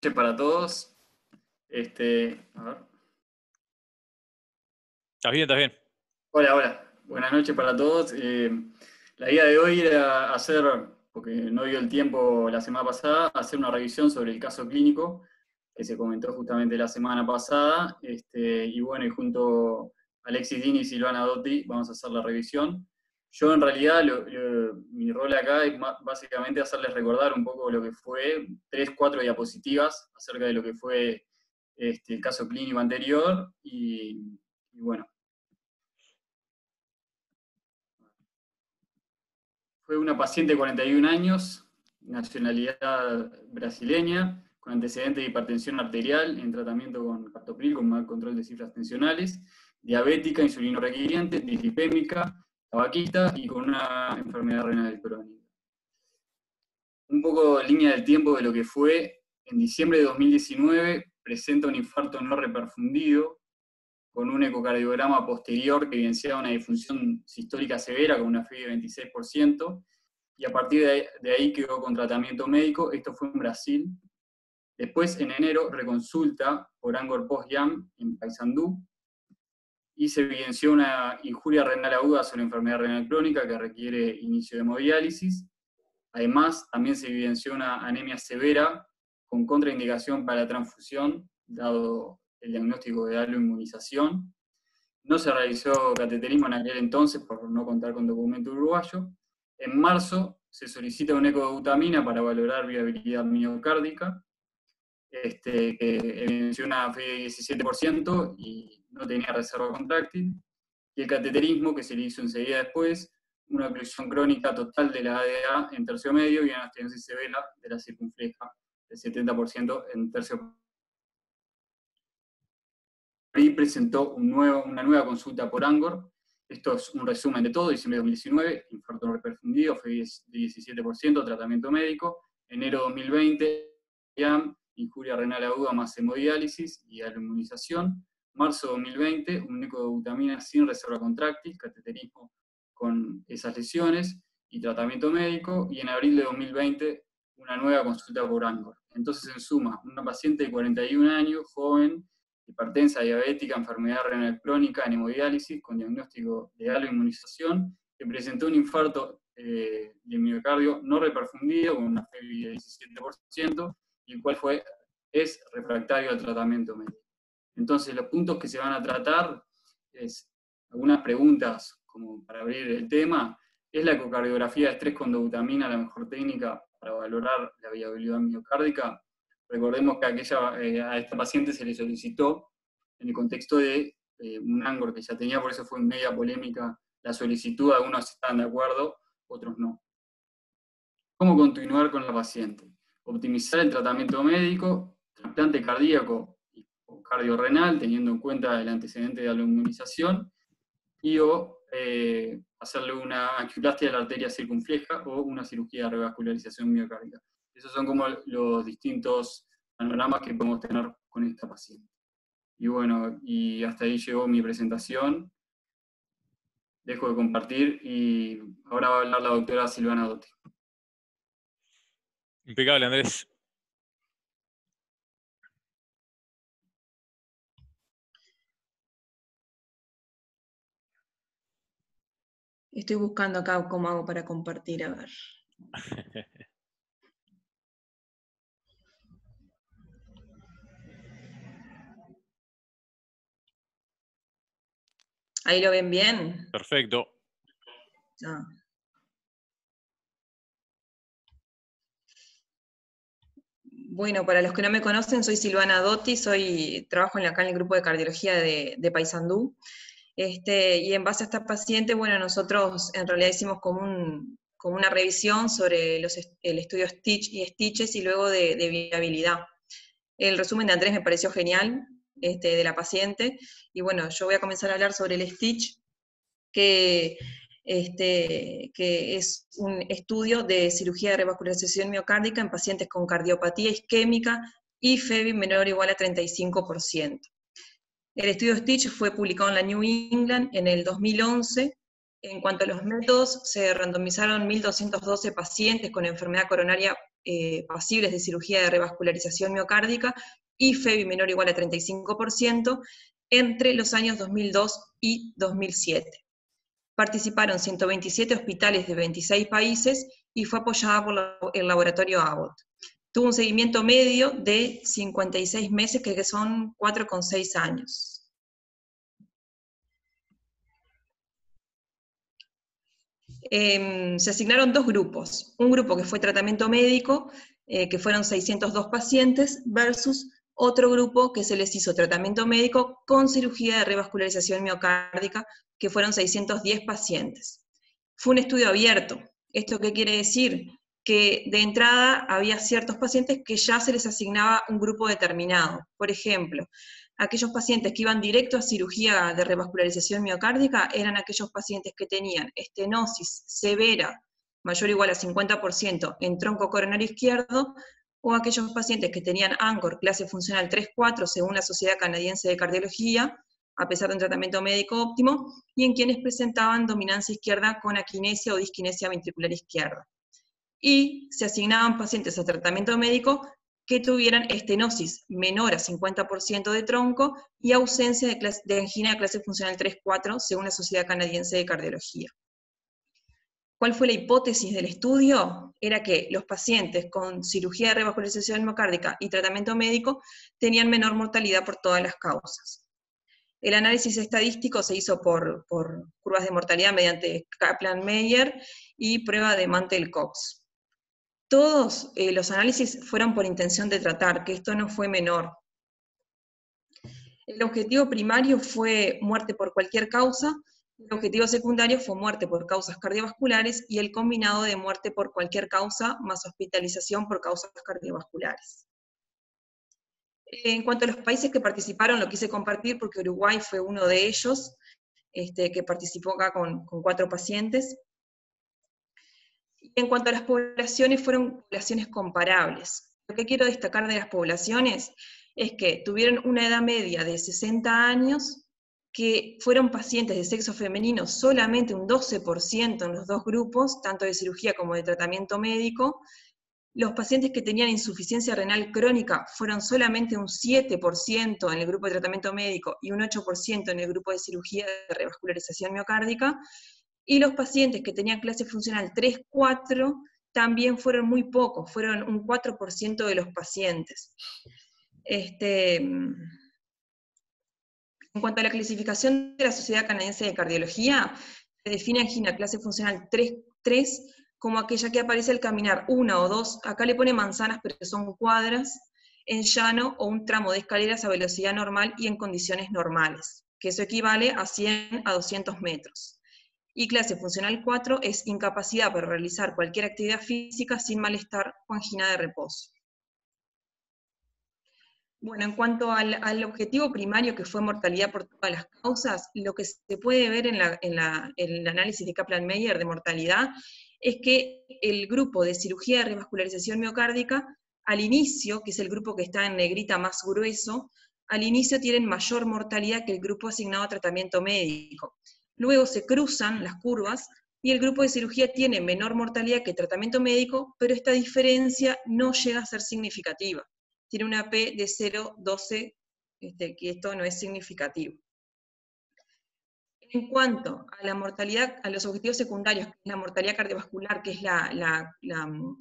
Noches para todos. A ver. ¿Estás bien? ¿Estás bien? Hola, hola. Buenas noches para todos. La idea de hoy era hacer, porque no dio el tiempo la semana pasada, hacer una revisión sobre el caso clínico que se comentó justamente la semana pasada. Y bueno, y junto a Alexis Dini y Silvana Dotti vamos a hacer la revisión. Yo en realidad, mi rol acá es básicamente hacerles recordar un poco lo que fue, 3, 4 diapositivas acerca de lo que fue el caso clínico anterior y bueno. Fue una paciente de 41 años, nacionalidad brasileña, con antecedentes de hipertensión arterial, en tratamiento con captopril, con mal control de cifras tensionales, diabética, insulinorequiriente, dislipémica, tabaquista y con una enfermedad renal crónica. Un poco línea del tiempo de lo que fue, en diciembre de 2019 presenta un infarto no reperfundido, con un ecocardiograma posterior que evidenciaba una disfunción sistólica severa con una FEBI de 26%, y a partir de ahí quedó con tratamiento médico. Esto fue en Brasil. Después, en enero, reconsulta por Angor Post-YAM en Paysandú, y se evidenció una injuria renal aguda sobre enfermedad renal crónica que requiere inicio de hemodiálisis. Además, también se evidenció una anemia severa con contraindicación para la transfusión, dado el diagnóstico de aloinmunización. No se realizó cateterismo en aquel entonces por no contar con documento uruguayo. En marzo se solicita una ecodobutamina para valorar viabilidad miocárdica, que evidenció una FEBI de 17% y no tenía reserva contráctil. Y el cateterismo, que se le hizo enseguida después, una oclusión crónica total de la ADA en tercio medio y una estenosis severa de la circunfleja del 70% en tercio. Ahí presentó una nueva consulta por Angor. Esto es un resumen de todo: diciembre de 2019, infarto no reperfundido, FEBI de 17%, tratamiento médico. Enero 2020, injuria renal aguda más hemodiálisis y aloinmunización. Marzo 2020, un ecodobutamina sin reserva contráctil, cateterismo con esas lesiones y tratamiento médico. Y en abril de 2020, una nueva consulta por Angor. Entonces, en suma, una paciente de 41 años, joven, hipertensa, diabética, enfermedad renal crónica, en hemodiálisis, con diagnóstico de aloinmunización, que presentó un infarto de miocardio no reperfundido, con una FEBI de 17%, y el cual es refractario al tratamiento médico. Entonces, los puntos que se van a tratar es algunas preguntas como para abrir el tema. ¿Es la ecocardiografía de estrés con dobutamina la mejor técnica para valorar la viabilidad miocárdica? Recordemos que a esta paciente se le solicitó en el contexto de un Angor que ya tenía, por eso fue media polémica la solicitud. Algunos están de acuerdo, otros no. ¿Cómo continuar con la paciente? Optimizar el tratamiento médico, trasplante cardíaco o cardiorrenal, teniendo en cuenta el antecedente de aloinmunización, y hacerle una angioplastia de la arteria circunfleja o una cirugía de revascularización miocárdica. Esos son como los distintos panoramas que podemos tener con esta paciente. Y bueno, y hasta ahí llegó mi presentación. Dejo de compartir y ahora va a hablar la doctora Silvana Dotti. Impecable, Andrés. Estoy buscando acá cómo hago para compartir, a ver. ¿Ahí lo ven bien? Perfecto. Ah. Bueno, para los que no me conocen, soy Silvana Dotti, trabajo acá en el grupo de cardiología de Paysandú. Y en base a esta paciente, bueno, nosotros en realidad hicimos como una revisión sobre el estudio Stitch y Stitches y luego de viabilidad. El resumen de Andrés me pareció genial, de la paciente, y bueno, yo voy a comenzar a hablar sobre el Stitch, que es un estudio de cirugía de revascularización miocárdica en pacientes con cardiopatía isquémica y FEBI menor o igual a 35%. El estudio Stitch fue publicado en la New England en el 2011. En cuanto a los métodos, se randomizaron 1.212 pacientes con enfermedad coronaria pasibles de cirugía de revascularización miocárdica y FEBI menor o igual a 35% entre los años 2002 y 2007. Participaron 127 hospitales de 26 países y fue apoyada por el laboratorio Abbott. Tuvo un seguimiento medio de 56 meses, que son 4,6 años. Se asignaron dos grupos. Un grupo que fue tratamiento médico, que fueron 602 pacientes, versus otro grupo que se les hizo tratamiento médico con cirugía de revascularización miocárdica, que fueron 610 pacientes. Fue un estudio abierto. ¿Esto qué quiere decir? Que de entrada había ciertos pacientes que ya se les asignaba un grupo determinado. Por ejemplo, aquellos pacientes que iban directo a cirugía de revascularización miocárdica eran aquellos pacientes que tenían estenosis severa, mayor o igual a 50% en tronco coronario izquierdo, o aquellos pacientes que tenían ANCOR, clase funcional 3-4, según la Sociedad Canadiense de Cardiología, a pesar de un tratamiento médico óptimo, y en quienes presentaban dominancia izquierda con aquinesia o disquinesia ventricular izquierda. Y se asignaban pacientes a tratamiento médico que tuvieran estenosis menor a 50% de tronco y ausencia de angina de clase funcional 3-4, según la Sociedad Canadiense de Cardiología. ¿Cuál fue la hipótesis del estudio? Era que los pacientes con cirugía de revascularización miocárdica y tratamiento médico tenían menor mortalidad por todas las causas. El análisis estadístico se hizo por curvas de mortalidad mediante Kaplan-Meier y prueba de Mantel-Cox. Todos los análisis fueron por intención de tratar, que esto no fue menor. El objetivo primario fue muerte por cualquier causa, el objetivo secundario fue muerte por causas cardiovasculares, y el combinado de muerte por cualquier causa más hospitalización por causas cardiovasculares. En cuanto a los países que participaron, lo quise compartir porque Uruguay fue uno de ellos, que participó acá con 4 pacientes. Y en cuanto a las poblaciones, fueron poblaciones comparables. Lo que quiero destacar de las poblaciones es que tuvieron una edad media de 60 años, que fueron pacientes de sexo femenino solamente un 12% en los dos grupos, tanto de cirugía como de tratamiento médico. Los pacientes que tenían insuficiencia renal crónica fueron solamente un 7% en el grupo de tratamiento médico y un 8% en el grupo de cirugía de revascularización miocárdica, y los pacientes que tenían clase funcional 3-4 también fueron muy pocos, fueron un 4% de los pacientes. En cuanto a la clasificación de la Sociedad Canadiense de Cardiología, se define angina clase funcional 3 como aquella que aparece al caminar 1 o 2, acá le pone manzanas pero son cuadras, en llano o un tramo de escaleras a velocidad normal y en condiciones normales, que eso equivale a 100 a 200 metros. Y clase funcional 4 es incapacidad para realizar cualquier actividad física sin malestar o angina de reposo. Bueno, en cuanto al objetivo primario, que fue mortalidad por todas las causas, lo que se puede ver en el análisis de Kaplan-Meier de mortalidad es que el grupo de cirugía de revascularización miocárdica, al inicio, que es el grupo que está en negrita más grueso, al inicio tienen mayor mortalidad que el grupo asignado a tratamiento médico. Luego se cruzan las curvas y el grupo de cirugía tiene menor mortalidad que el tratamiento médico, pero esta diferencia no llega a ser significativa. Tiene una P de 0,12, que esto no es significativo. En cuanto a la mortalidad, a los objetivos secundarios, la mortalidad cardiovascular, que es la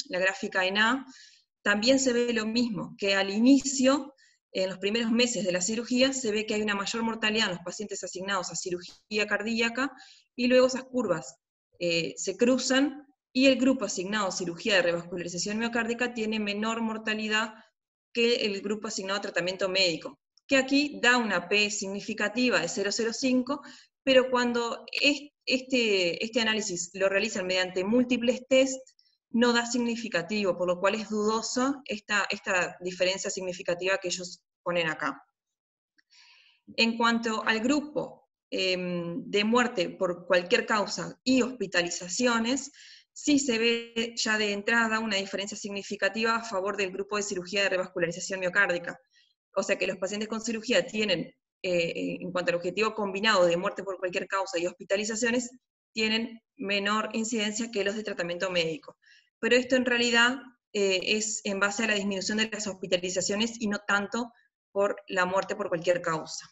gráfica en A, también se ve lo mismo, que al inicio, en los primeros meses de la cirugía, se ve que hay una mayor mortalidad en los pacientes asignados a cirugía cardíaca, y luego esas curvas se cruzan, y el grupo asignado a cirugía de revascularización miocárdica tiene menor mortalidad que el grupo asignado a tratamiento médico, que aquí da una P significativa de 0,05, pero cuando este análisis lo realizan mediante múltiples test, no da significativo, por lo cual es dudosa esta diferencia significativa que ellos ponen acá. En cuanto al grupo de muerte por cualquier causa y hospitalizaciones, sí se ve ya de entrada una diferencia significativa a favor del grupo de cirugía de revascularización miocárdica. O sea que los pacientes con cirugía tienen, en cuanto al objetivo combinado de muerte por cualquier causa y hospitalizaciones, tienen menor incidencia que los de tratamiento médico. Pero esto en realidad es en base a la disminución de las hospitalizaciones y no tanto por la muerte por cualquier causa.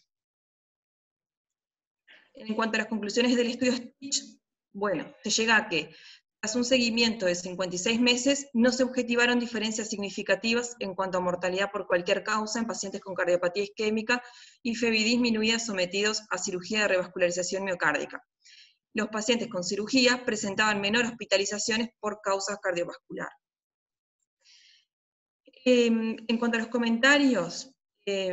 En cuanto a las conclusiones del estudio Stitch, bueno, se llega a que tras un seguimiento de 56 meses no se objetivaron diferencias significativas en cuanto a mortalidad por cualquier causa en pacientes con cardiopatía isquémica y FEVI disminuida sometidos a cirugía de revascularización miocárdica. Los pacientes con cirugía presentaban menor hospitalizaciones por causas cardiovasculares. En cuanto a los comentarios,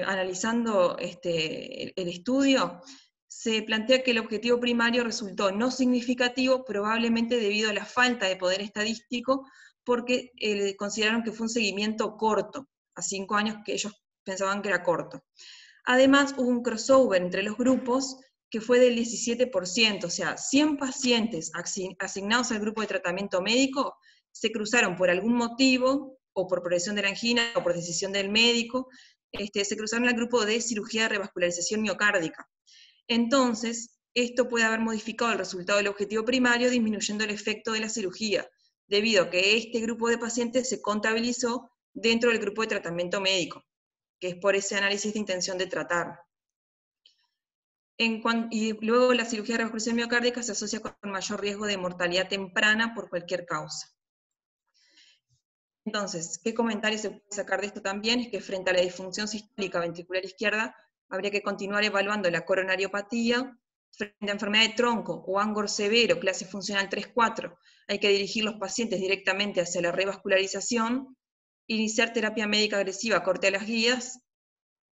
analizando el estudio, se plantea que el objetivo primario resultó no significativo, probablemente debido a la falta de poder estadístico, porque consideraron que fue un seguimiento corto, a 5 años que ellos pensaban que era corto. Además, hubo un crossover entre los grupos que fue del 17%, o sea, 100 pacientes asignados al grupo de tratamiento médico se cruzaron por algún motivo, o por progresión de la angina, o por decisión del médico, se cruzaron al grupo de cirugía de revascularización miocárdica. Entonces, esto puede haber modificado el resultado del objetivo primario, disminuyendo el efecto de la cirugía, debido a que este grupo de pacientes se contabilizó dentro del grupo de tratamiento médico, que es por ese análisis de intención de tratar. Y luego la cirugía de revascularización miocárdica se asocia con mayor riesgo de mortalidad temprana por cualquier causa. Entonces, ¿qué comentario se puede sacar de esto también? Es que frente a la disfunción sistólica ventricular izquierda, habría que continuar evaluando la coronariopatía. Frente a enfermedad de tronco o ANGOR severo, clase funcional 3-4, hay que dirigir los pacientes directamente hacia la revascularización, iniciar terapia médica agresiva, corte a las guías,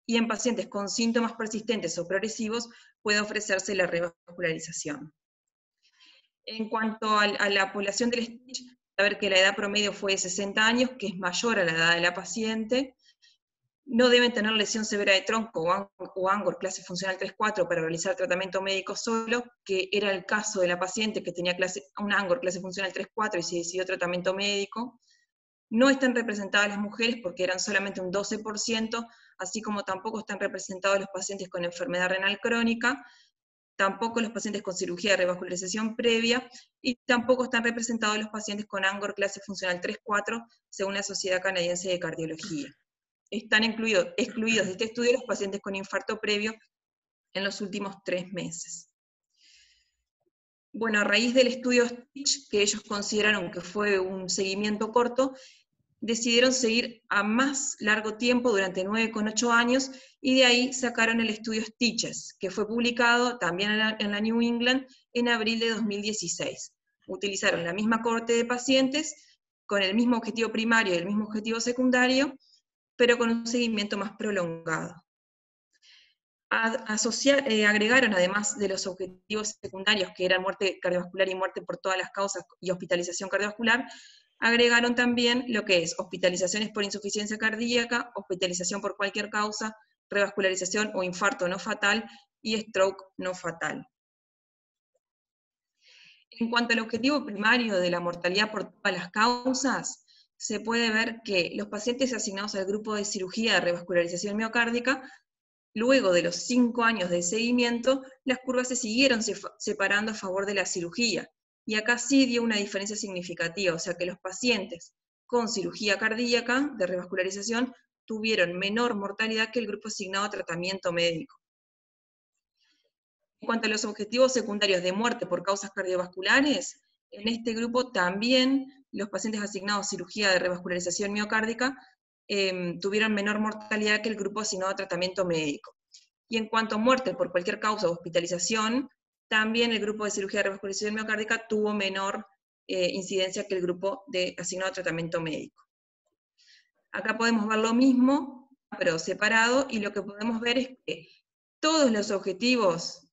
y en pacientes con síntomas persistentes o progresivos puede ofrecerse la revascularización. En cuanto a la población del Stitch, saber que la edad promedio fue de 60 años, que es mayor a la edad de la paciente. No deben tener lesión severa de tronco o ANGOR clase funcional 3-4 para realizar tratamiento médico solo, que era el caso de la paciente que tenía un ANGOR clase funcional 3-4 y se decidió tratamiento médico. No están representadas las mujeres porque eran solamente un 12%, así como tampoco están representados los pacientes con enfermedad renal crónica, tampoco los pacientes con cirugía de revascularización previa, y tampoco están representados los pacientes con ANGOR clase funcional 3-4, según la Sociedad Canadiense de Cardiología. Están excluidos de este estudio los pacientes con infarto previo en los últimos 3 meses. Bueno, a raíz del estudio Stitch, que ellos consideraron que fue un seguimiento corto, decidieron seguir a más largo tiempo, durante 9,8 años, y de ahí sacaron el estudio Stitches, que fue publicado también en la New England en abril de 2016. Utilizaron la misma cohorte de pacientes, con el mismo objetivo primario y el mismo objetivo secundario, pero con un seguimiento más prolongado. Agregaron, además de los objetivos secundarios, que eran muerte cardiovascular y muerte por todas las causas y hospitalización cardiovascular, agregaron también lo que es hospitalizaciones por insuficiencia cardíaca, hospitalización por cualquier causa, revascularización o infarto no fatal y stroke no fatal. En cuanto al objetivo primario de la mortalidad por todas las causas, se puede ver que los pacientes asignados al grupo de cirugía de revascularización miocárdica, luego de los 5 años de seguimiento, las curvas se siguieron separando a favor de la cirugía, y acá sí dio una diferencia significativa, o sea que los pacientes con cirugía cardíaca de revascularización tuvieron menor mortalidad que el grupo asignado a tratamiento médico. En cuanto a los objetivos secundarios de muerte por causas cardiovasculares, en este grupo también los pacientes asignados a cirugía de revascularización miocárdica tuvieron menor mortalidad que el grupo asignado a tratamiento médico. Y en cuanto a muerte por cualquier causa o hospitalización, también el grupo de cirugía de revascularización miocárdica tuvo menor incidencia que el grupo asignado a tratamiento médico. Acá podemos ver lo mismo, pero separado, y lo que podemos ver es que todos los objetivos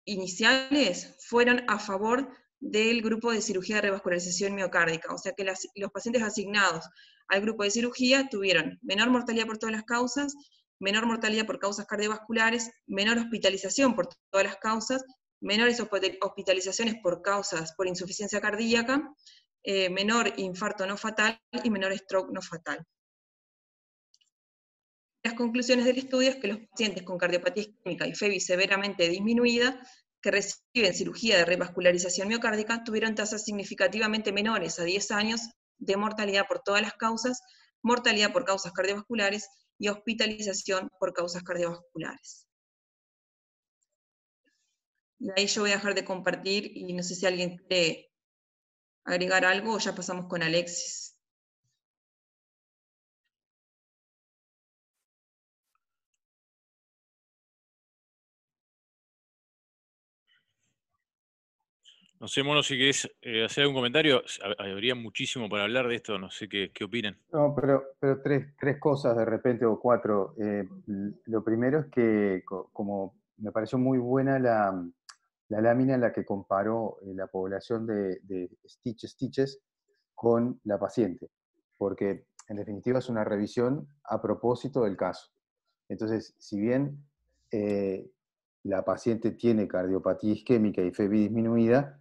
iniciales fueron a favor del grupo de cirugía de revascularización miocárdica, o sea que los pacientes asignados al grupo de cirugía tuvieron menor mortalidad por todas las causas, menor mortalidad por causas cardiovasculares, menor hospitalización por todas las causas, menores hospitalizaciones por causas por insuficiencia cardíaca, menor infarto no fatal y menor stroke no fatal. Las conclusiones del estudio es que los pacientes con cardiopatía isquémica y FEVI severamente disminuida que reciben cirugía de revascularización miocárdica tuvieron tasas significativamente menores a 10 años de mortalidad por todas las causas, mortalidad por causas cardiovasculares y hospitalización por causas cardiovasculares. Y ahí yo voy a dejar de compartir y no sé si alguien quiere agregar algo o ya pasamos con Alexis. No sé, Mono, si querés hacer algún comentario. Habría muchísimo para hablar de esto, no sé qué opinan. No, pero tres cosas de repente, o cuatro. Lo primero es que, como me pareció muy buena la lámina en la que comparó la población de Stitches con la paciente, porque en definitiva es una revisión a propósito del caso. Entonces, si bien la paciente tiene cardiopatía isquémica y FEBI disminuida,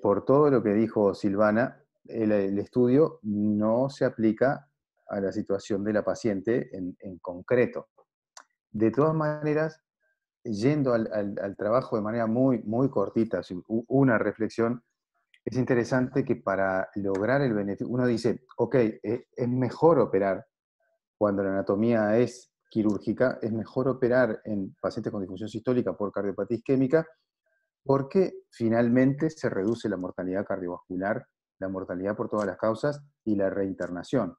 por todo lo que dijo Silvana, el estudio no se aplica a la situación de la paciente en concreto. De todas maneras, yendo al trabajo de manera muy cortita, una reflexión, es interesante que para lograr el beneficio, uno dice, ok, es mejor operar cuando la anatomía es quirúrgica, es mejor operar en pacientes con disfunción sistólica por cardiopatía isquémica, porque finalmente se reduce la mortalidad cardiovascular, la mortalidad por todas las causas y la reinternación.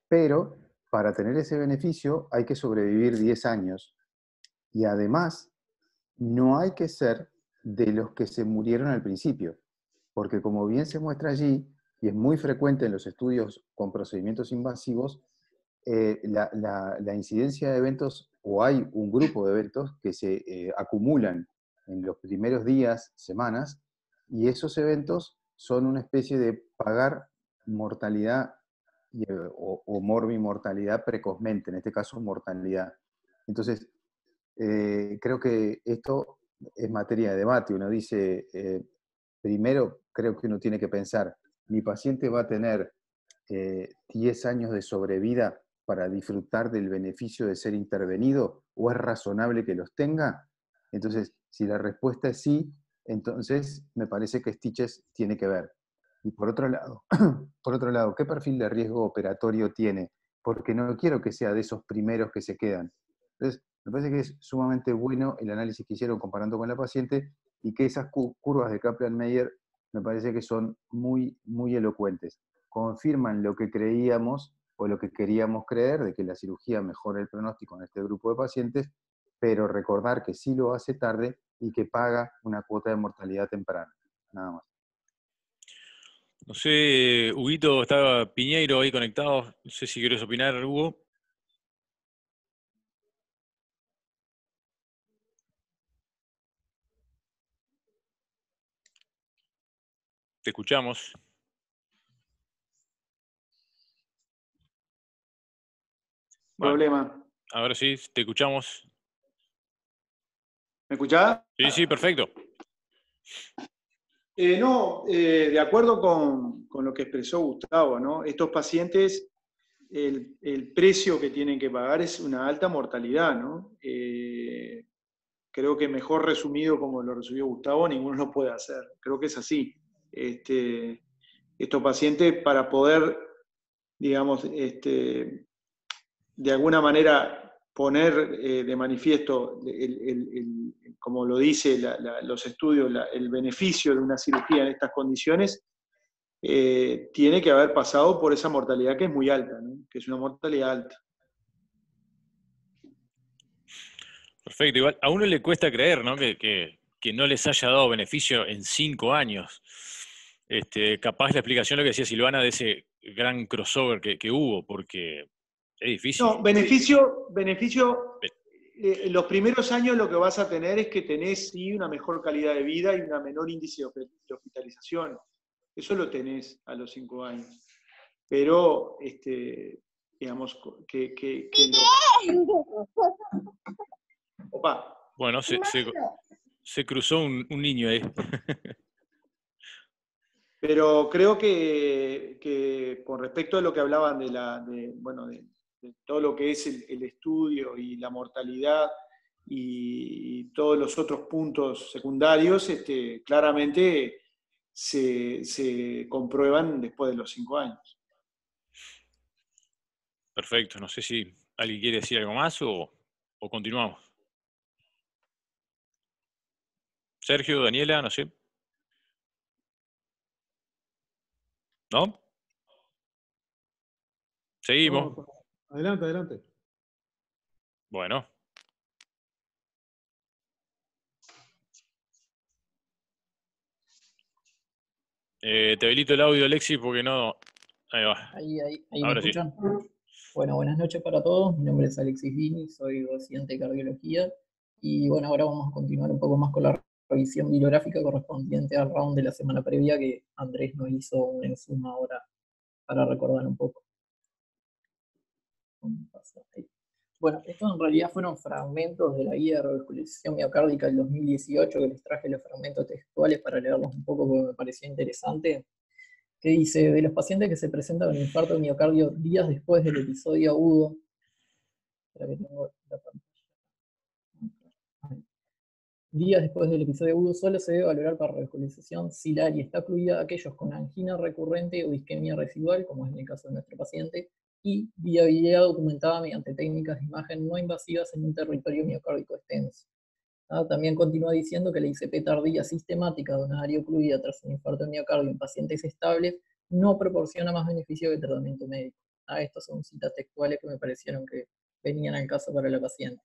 Pero para tener ese beneficio hay que sobrevivir 10 años y además no hay que ser de los que se murieron al principio, porque como bien se muestra allí, y es muy frecuente en los estudios con procedimientos invasivos, la incidencia de eventos, o hay un grupo de eventos que se acumulan en los primeros días, semanas, y esos eventos son una especie de pagar mortalidad o morbimortalidad precozmente, en este caso mortalidad. Entonces, creo que esto es materia de debate. Uno dice, primero creo que uno tiene que pensar, mi paciente va a tener 10 años de sobrevida para disfrutar del beneficio de ser intervenido, o es razonable que los tenga. Entonces, si la respuesta es sí, entonces me parece que Stitches tiene que ver. Y por otro lado, ¿qué perfil de riesgo operatorio tiene? Porque no quiero que sea de esos primeros que se quedan. Entonces, me parece que es sumamente bueno el análisis que hicieron comparando con la paciente, y que esas curvas de Kaplan-Meier me parece que son muy elocuentes. Confirman lo que creíamos o lo que queríamos creer, de que la cirugía mejora el pronóstico en este grupo de pacientes, pero recordar que sí lo hace tarde y que paga una cuota de mortalidad temprana. Nada más. No sé, Huguito, estaba Piñeiro ahí conectado. No sé si querés opinar, Hugo. Te escuchamos. Problema. Bueno, ahora sí, te escuchamos. ¿Me escuchás? Sí, perfecto. No, de acuerdo con lo que expresó Gustavo, ¿no? Estos pacientes, el precio que tienen que pagar es una alta mortalidad, ¿no? Creo que mejor resumido como lo resumió Gustavo, ninguno lo puede hacer. Creo que es así. Estos pacientes, para poder, digamos, de alguna manera poner de manifiesto, como lo dice los estudios, el beneficio de una cirugía en estas condiciones, tiene que haber pasado por esa mortalidad que es muy alta, ¿no? Que es una mortalidad alta. Perfecto. Igual, a uno le cuesta creer, ¿no? Que no les haya dado beneficio en 5 años. Capaz la explicación lo que decía Silvana de ese gran crossover que hubo, porque es difícil. No, beneficio, los primeros años lo que vas a tener es que tenés sí una mejor calidad de vida y una menor índice de hospitalización. Eso lo tenés a los 5 años. Pero, digamos, Opa. Bueno, se cruzó un niño ahí. Pero creo que con respecto a lo que hablaban de todo lo que es el estudio y la mortalidad y todos los otros puntos secundarios, claramente se comprueban después de los 5 años. Perfecto, no sé si alguien quiere decir algo más o continuamos. Sergio, Daniela, no sé. ¿No? Seguimos. No, adelante, adelante. Bueno. Te habilito el audio, Alexis, porque no... Ahí va. Ahí me Ahora sí. escuchan. Bueno, buenas noches para todos. Mi nombre es Alexis Vini, soy residente de cardiología. Y bueno, ahora vamos a continuar un poco más con la revisión bibliográfica correspondiente al round de la semana previa que Andrés nos hizo un en ahora para recordar un poco. Bueno, estos en realidad fueron fragmentos de la guía de revascularización miocárdica del 2018, que les traje los fragmentos textuales para leerlos un poco porque me parecía interesante, que dice, de los pacientes que se presentan con infarto de miocardio días después del episodio agudo, días después del episodio agudo, solo se debe valorar para revascularización si la área está ocluida aquellos con angina recurrente o isquemia residual, como es en el caso de nuestro paciente, y viabilidad documentada mediante técnicas de imagen no invasivas en un territorio miocárdico extenso. También continúa diciendo que la ICP tardía sistemática de una área ocluida tras un infarto de miocardio en pacientes estables no proporciona más beneficio que el tratamiento médico. Estas son citas textuales que me parecieron que venían al caso para la paciente.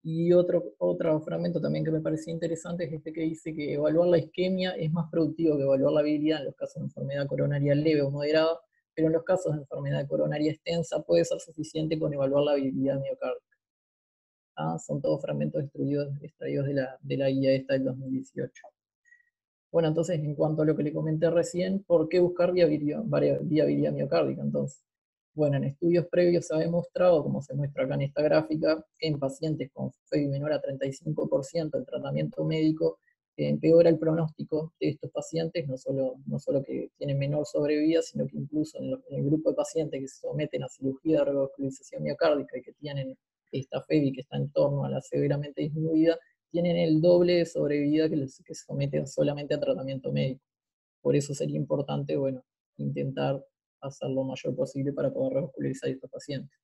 Y otro fragmento también que me parecía interesante es este que dice que evaluar la isquemia es más productivo que evaluar la viabilidad en los casos de enfermedad coronaria leve o moderada, pero en los casos de enfermedad coronaria extensa puede ser suficiente con evaluar la viabilidad miocárdica. Son todos fragmentos extraídos de la guía esta del 2018. Bueno, entonces, en cuanto a lo que le comenté recién, ¿por qué buscar viabilidad miocárdica? Entonces, bueno, en estudios previos se ha demostrado, como se muestra acá en esta gráfica, que en pacientes con FEV menor a 35% el tratamiento médico empeora el pronóstico de estos pacientes, no solo que tienen menor sobrevida, sino que incluso en el grupo de pacientes que se someten a cirugía de revascularización miocárdica y que tienen esta FEV que está en torno a la severamente disminuida, tienen el doble de sobrevida que los que se someten solamente a tratamiento médico. Por eso sería importante, bueno, intentar hacer lo mayor posible para poder revascularizar a estos pacientes.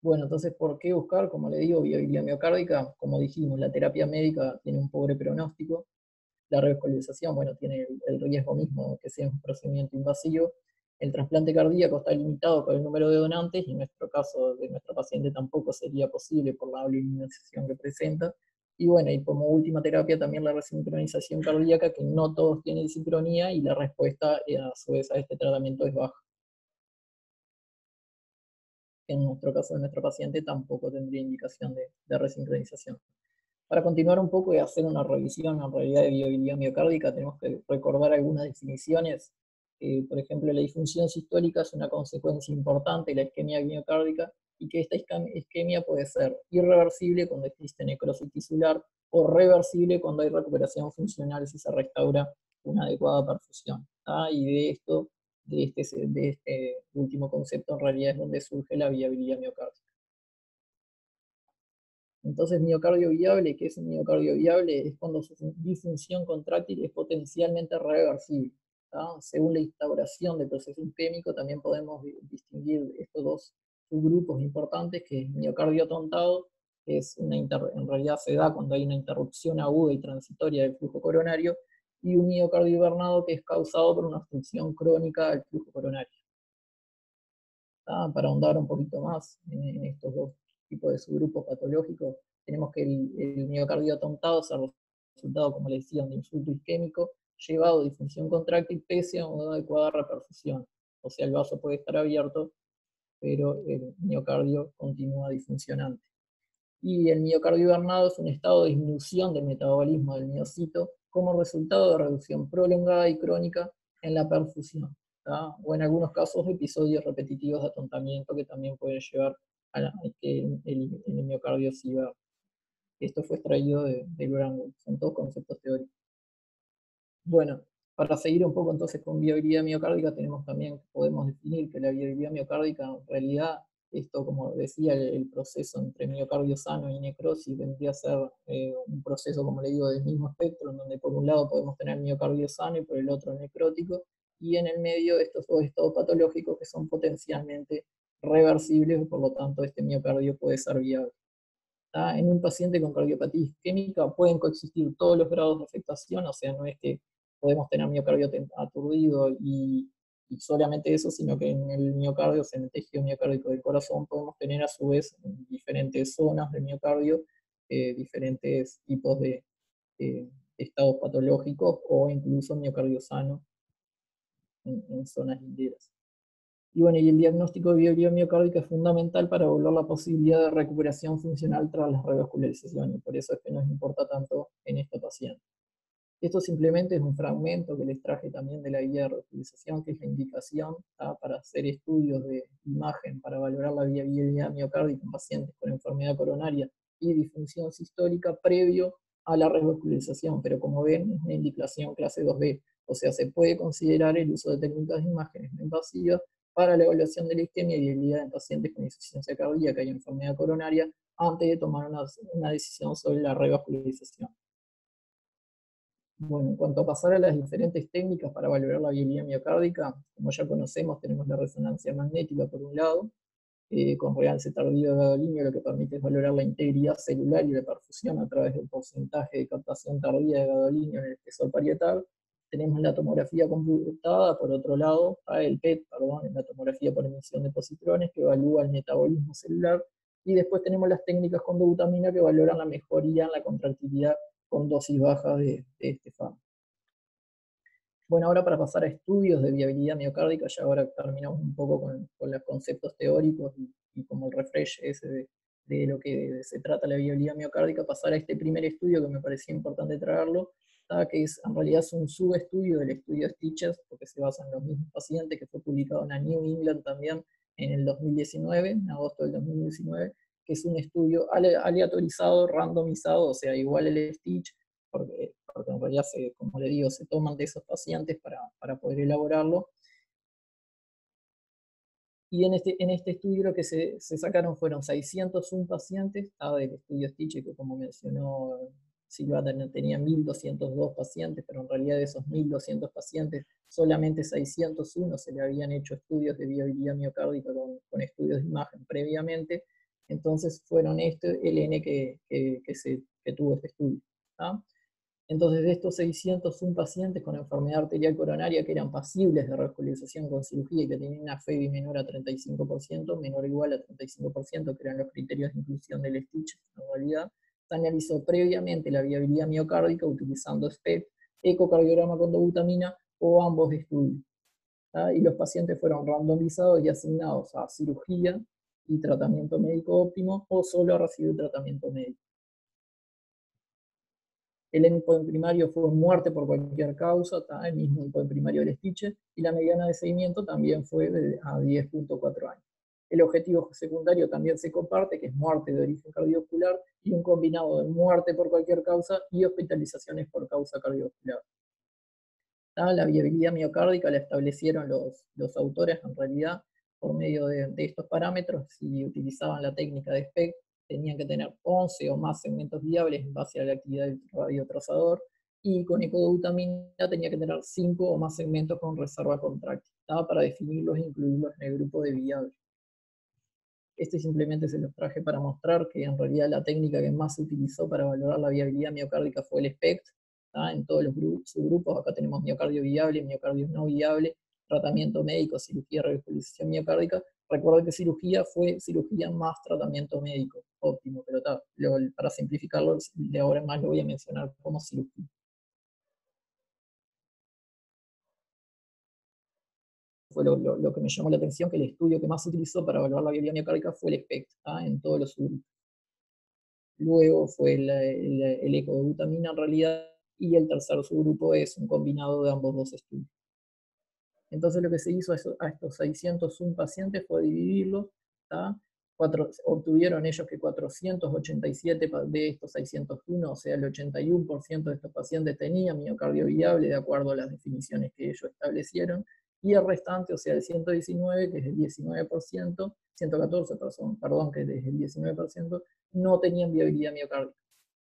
Bueno, entonces, ¿por qué buscar? Como le digo, viabilidad miocárdica. Como dijimos, la terapia médica tiene un pobre pronóstico. La revascularización, bueno, tiene el riesgo mismo que sea un procedimiento invasivo. El trasplante cardíaco está limitado por el número de donantes y en nuestro caso, de nuestro paciente, tampoco sería posible por la aluminización que presenta. Y bueno, y como última terapia también la resincronización cardíaca, que no todos tienen sincronía y la respuesta a su vez a este tratamiento es baja. En nuestro caso de nuestro paciente tampoco tendría indicación de resincronización. Para continuar un poco y hacer una revisión en realidad de viabilidad miocárdica, tenemos que recordar algunas definiciones. Por ejemplo, la disfunción sistólica es una consecuencia importante de la isquemia miocárdica y que esta isquemia puede ser irreversible cuando existe necrosis tisular o reversible cuando hay recuperación funcional si se restaura una adecuada perfusión. Y de este último concepto en realidad es donde surge la viabilidad miocárdica. Entonces, miocardio viable, ¿qué es un miocardio viable? Es cuando su disfunción contráctil es potencialmente reversible. Según la instauración del proceso isquémico, también podemos distinguir estos dos subgrupos importantes, que es miocardio atontado, que es en realidad se da cuando hay una interrupción aguda y transitoria del flujo coronario, y un miocardio hibernado, que es causado por una obstrucción crónica del flujo coronario. Para ahondar un poquito más en estos dos tipos de subgrupos patológicos, tenemos que el miocardio atontado es el resultado, como les decía, de insulto isquémico llevado a disfunción contráctil pese a una adecuada reperfusión. O sea, el vaso puede estar abierto, pero el miocardio continúa disfuncionante. Y el miocardio hibernado es un estado de disminución del metabolismo del miocito como resultado de reducción prolongada y crónica en la perfusión, o en algunos casos episodios repetitivos de atontamiento que también pueden llevar a que el miocardio siga. Esto fue extraído del Brandwood, son todos conceptos teóricos. Bueno, para seguir un poco entonces con viabilidad miocárdica, podemos definir que la viabilidad miocárdica en realidad Esto, como decía, el proceso entre miocardio sano y necrosis vendría a ser un proceso, como le digo, del mismo espectro, en donde por un lado podemos tener miocardio sano y por el otro necrótico, y en el medio estos dos estados patológicos que son potencialmente reversibles, por lo tanto este miocardio puede ser viable. En un paciente con cardiopatía isquémica pueden coexistir todos los grados de afectación, o sea, no es que podemos tener miocardio aturdido y solamente eso, sino que en el miocardio, o sea, en el tejido miocárdico del corazón, podemos tener a su vez en diferentes zonas del miocardio diferentes tipos de estados patológicos o incluso miocardio sano en zonas linderas. Y bueno, y el diagnóstico de viabilidad miocárdica es fundamental para evaluar la posibilidad de recuperación funcional tras la revascularización, y por eso es que nos importa tanto en esta paciente. Esto simplemente es un fragmento que les traje también de la guía de revascularización, que es la indicación para hacer estudios de imagen para valorar la viabilidad miocárdica en pacientes con enfermedad coronaria y disfunción sistólica previo a la revascularización, pero como ven es una indicación clase 2B, o sea, se puede considerar el uso de técnicas de imágenes no invasivas para la evaluación de la isquemia y viabilidad en pacientes con insuficiencia cardíaca y enfermedad coronaria antes de tomar una decisión sobre la revascularización. Bueno, en cuanto a pasar a las diferentes técnicas para valorar la viabilidad miocárdica, como ya conocemos, tenemos la resonancia magnética por un lado, con realce tardío de gadolinio, lo que permite es valorar la integridad celular y la perfusión a través del porcentaje de captación tardía de gadolinio en el espesor parietal. Tenemos la tomografía computada, por otro lado, el PET, perdón, la tomografía por emisión de positrones, que evalúa el metabolismo celular, y después tenemos las técnicas con dobutamina que valoran la mejoría en la contractilidad con dosis bajas de este fármaco. Bueno, ahora para pasar a estudios de viabilidad miocárdica, ya ahora terminamos un poco con los conceptos teóricos y como el refresh ese de lo que se trata la viabilidad miocárdica, pasar a este primer estudio que me parecía importante traerlo, que en realidad es un subestudio del estudio Stitches, porque se basa en los mismos pacientes, que fue publicado en la New England también en el 2019, en agosto del 2019, que es un estudio aleatorizado, randomizado, o sea, igual el Stitch, porque en realidad, como le digo, se toman de esos pacientes para poder elaborarlo. Y en este estudio lo que se sacaron fueron 601 pacientes, del estudio Stitch, que como mencionó Silvana tenía 1.202 pacientes, pero en realidad de esos 1.200 pacientes, solamente 601 se le habían hecho estudios de viabilidad miocárdica con estudios de imagen previamente, entonces fueron el N que tuvo este estudio. Entonces, de estos 601 pacientes con enfermedad arterial coronaria que eran pasibles de revascularización con cirugía y que tenían una FEBI menor a 35%, menor o igual a 35%, que eran los criterios de inclusión del Stitch en realidad, se analizó previamente la viabilidad miocárdica utilizando SPECT, ecocardiograma con dobutamina o ambos estudios. Y los pacientes fueron randomizados y asignados a cirugía y tratamiento médico óptimo o solo a recibir tratamiento médico. El endpoint primario fue muerte por cualquier causa, el mismo endpoint primario del Stitches, y la mediana de seguimiento también fue a 10.4 años. El objetivo secundario también se comparte, que es muerte de origen cardiovascular, y un combinado de muerte por cualquier causa y hospitalizaciones por causa cardiovascular. La viabilidad miocárdica la establecieron los autores en realidad por medio de estos parámetros. Si utilizaban la técnica de SPECT, tenían que tener 11 o más segmentos viables en base a la actividad del radiotrazador, y con ecodobutamina tenía que tener 5 o más segmentos con reserva contráctil, para definirlos e incluirlos en el grupo de viables. Simplemente se los traje para mostrar que en realidad la técnica que más se utilizó para valorar la viabilidad miocárdica fue el SPECT, en todos los subgrupos. Acá tenemos miocardio viable, miocardio no viable, tratamiento médico, cirugía, revascularización miocárdica. Recuerdo que cirugía fue cirugía más tratamiento médico óptimo, pero para simplificarlo, de ahora en más lo voy a mencionar como cirugía. Fue lo que me llamó la atención, que el estudio que más se utilizó para evaluar la viabilidad miocárdica fue el SPECT, en todos los subgrupos. Luego fue el ecodobutamina en realidad, y el tercer subgrupo es un combinado de ambos dos estudios. Entonces lo que se hizo a estos 601 pacientes fue dividirlos, obtuvieron ellos que 487 de estos 601, o sea el 81% de estos pacientes tenían miocardio viable de acuerdo a las definiciones que ellos establecieron, y el restante, o sea, el 119, que es el 19%, 114, perdón, que es el 19%, no tenían viabilidad miocárdica.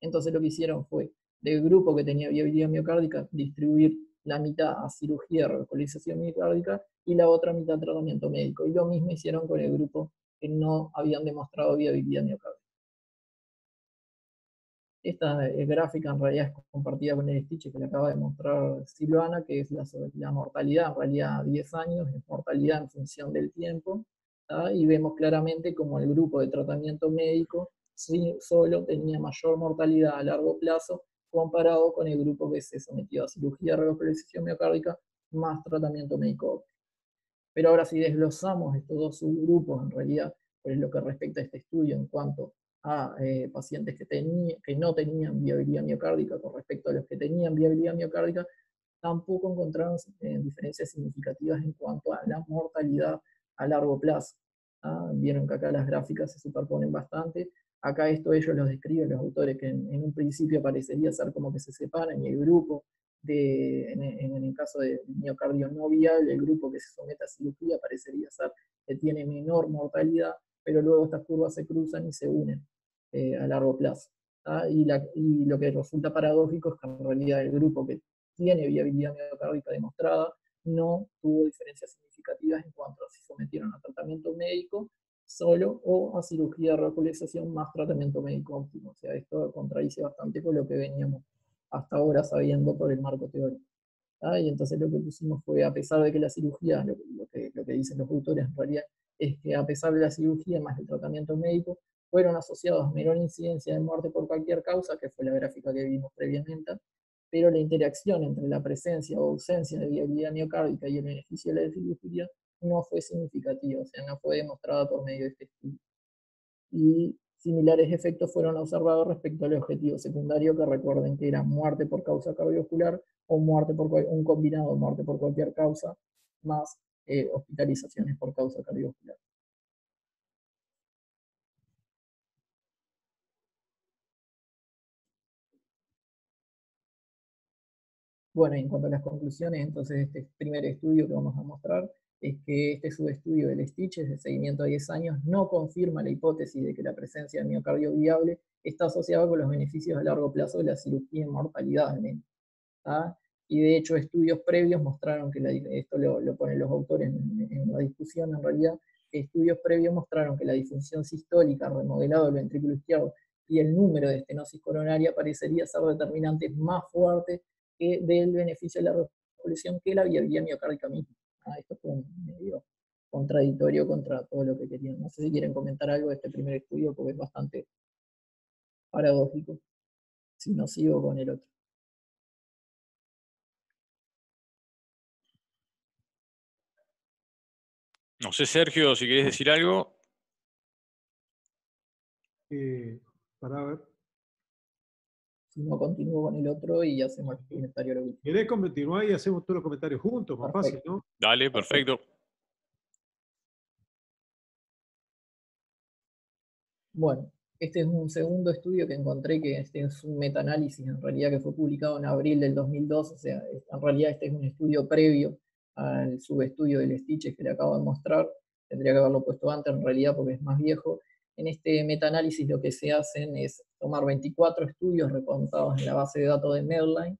Entonces lo que hicieron fue, del grupo que tenía viabilidad miocárdica, distribuir la mitad a cirugía de revascularización miocárdica y la otra mitad a tratamiento médico. Y lo mismo hicieron con el grupo que no habían demostrado viabilidad miocárdica. Esta gráfica en realidad es compartida con el Stitch que le acaba de mostrar Silvana, que es la mortalidad, en realidad 10 años, es mortalidad en función del tiempo, ¿tá? Y vemos claramente como el grupo de tratamiento médico sí, solo tenía mayor mortalidad a largo plazo comparado con el grupo que se sometió a cirugía de revascularización miocárdica más tratamiento médico. Pero ahora si desglosamos estos dos subgrupos, en realidad, por lo que respecta a este estudio en cuanto a pacientes que no tenían viabilidad miocárdica con respecto a los que tenían viabilidad miocárdica, tampoco encontraron diferencias significativas en cuanto a la mortalidad a largo plazo. Vieron que acá las gráficas se superponen bastante. Acá esto ellos lo describen, los autores, que en un principio parecería ser como que se separan y el grupo en el caso de miocardio no viable, el grupo que se somete a cirugía parecería ser que tiene menor mortalidad, pero luego estas curvas se cruzan y se unen a largo plazo. Y lo que resulta paradójico es que en realidad el grupo que tiene viabilidad miocárdica demostrada no tuvo diferencias significativas en cuanto a si sometieron a tratamiento médico solo o a cirugía de revascularización más tratamiento médico óptimo. O sea, esto contradice bastante con lo que veníamos hasta ahora sabiendo por el marco teórico. Y entonces lo que pusimos fue, a pesar de que la cirugía, lo que dicen los autores en realidad, es que a pesar de la cirugía más el tratamiento médico, fueron asociados a menor incidencia de muerte por cualquier causa, que fue la gráfica que vimos previamente, pero la interacción entre la presencia o ausencia de viabilidad miocárdica y el beneficio de la cirugía no fue significativa, o sea, no fue demostrada por medio de este estudio. Y similares efectos fueron observados respecto al objetivo secundario, que recuerden que era muerte por causa cardiovascular o muerte por un combinado de muerte por cualquier causa, más hospitalizaciones por causa cardiovascular. Bueno, y en cuanto a las conclusiones, entonces este primer estudio que vamos a mostrar es que este subestudio del Stitch de seguimiento a 10 años no confirma la hipótesis de que la presencia de miocardio viable está asociada con los beneficios a largo plazo de la cirugía en mortalidad. Y de hecho estudios previos mostraron que, esto lo ponen los autores en la discusión en realidad, estudios previos mostraron que la disfunción sistólica, remodelado del ventrículo izquierdo y el número de estenosis coronaria parecería ser determinantes más fuertes del beneficio de la revascularización que la viabilidad miocárdica misma. Esto fue medio contradictorio contra todo lo que querían. No sé si quieren comentar algo de este primer estudio porque es bastante paradójico. Si no, sigo con el otro. No sé, Sergio, si querés decir algo. Para ver. Si no, continúo con el otro y hacemos el comentario. ¿Querés continuar y hacemos todos los comentarios juntos? Más fácil, ¿no? Dale, perfecto. Bueno, este es un segundo estudio que encontré, que este es un metaanálisis en realidad que fue publicado en abril del 2002, o sea, en realidad este es un estudio previo al subestudio del Stitch que le acabo de mostrar, tendría que haberlo puesto antes en realidad porque es más viejo. En este metaanálisis lo que se hacen es tomar 24 estudios recontados en la base de datos de Medline,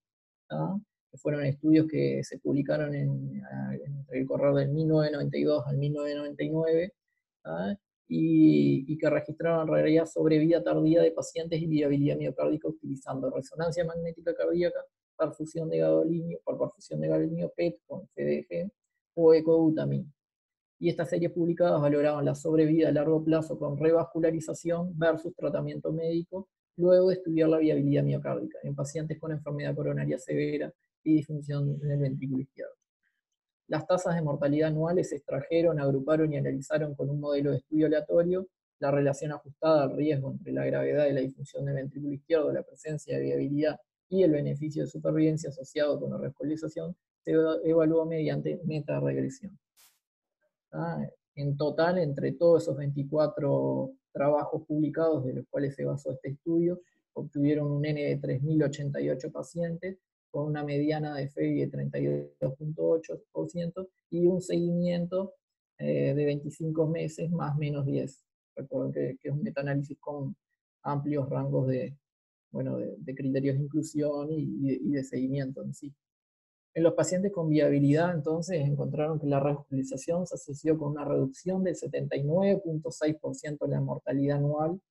que fueron estudios que se publicaron entre el correr del 1992 al 1999, y que registraron en realidad sobrevida tardía de pacientes y viabilidad miocárdica utilizando resonancia magnética cardíaca, perfusión de gadolinio, por perfusión de gadolinio PET con FDG o ecobutamina. Y estas series publicadas valoraban la sobrevida a largo plazo con revascularización versus tratamiento médico, luego de estudiar la viabilidad miocárdica en pacientes con enfermedad coronaria severa y disfunción en el ventrículo izquierdo. Las tasas de mortalidad anuales se extrajeron, agruparon y analizaron con un modelo de estudio aleatorio la relación ajustada al riesgo entre la gravedad de la disfunción del ventrículo izquierdo, la presencia de viabilidad y el beneficio de supervivencia asociado con la revascularización, se evaluó mediante metaregresión. En total, entre todos esos 24 trabajos publicados de los cuales se basó este estudio, obtuvieron un N de 3.088 pacientes, con una mediana de FEBI de 32.8% y un seguimiento de 25 meses más menos 10. Recuerden que es un metaanálisis con amplios rangos de criterios de inclusión y de seguimiento en sí. En los pacientes con viabilidad, entonces, encontraron que la revascularización se asoció con una reducción del 79.6% en la mortalidad anual,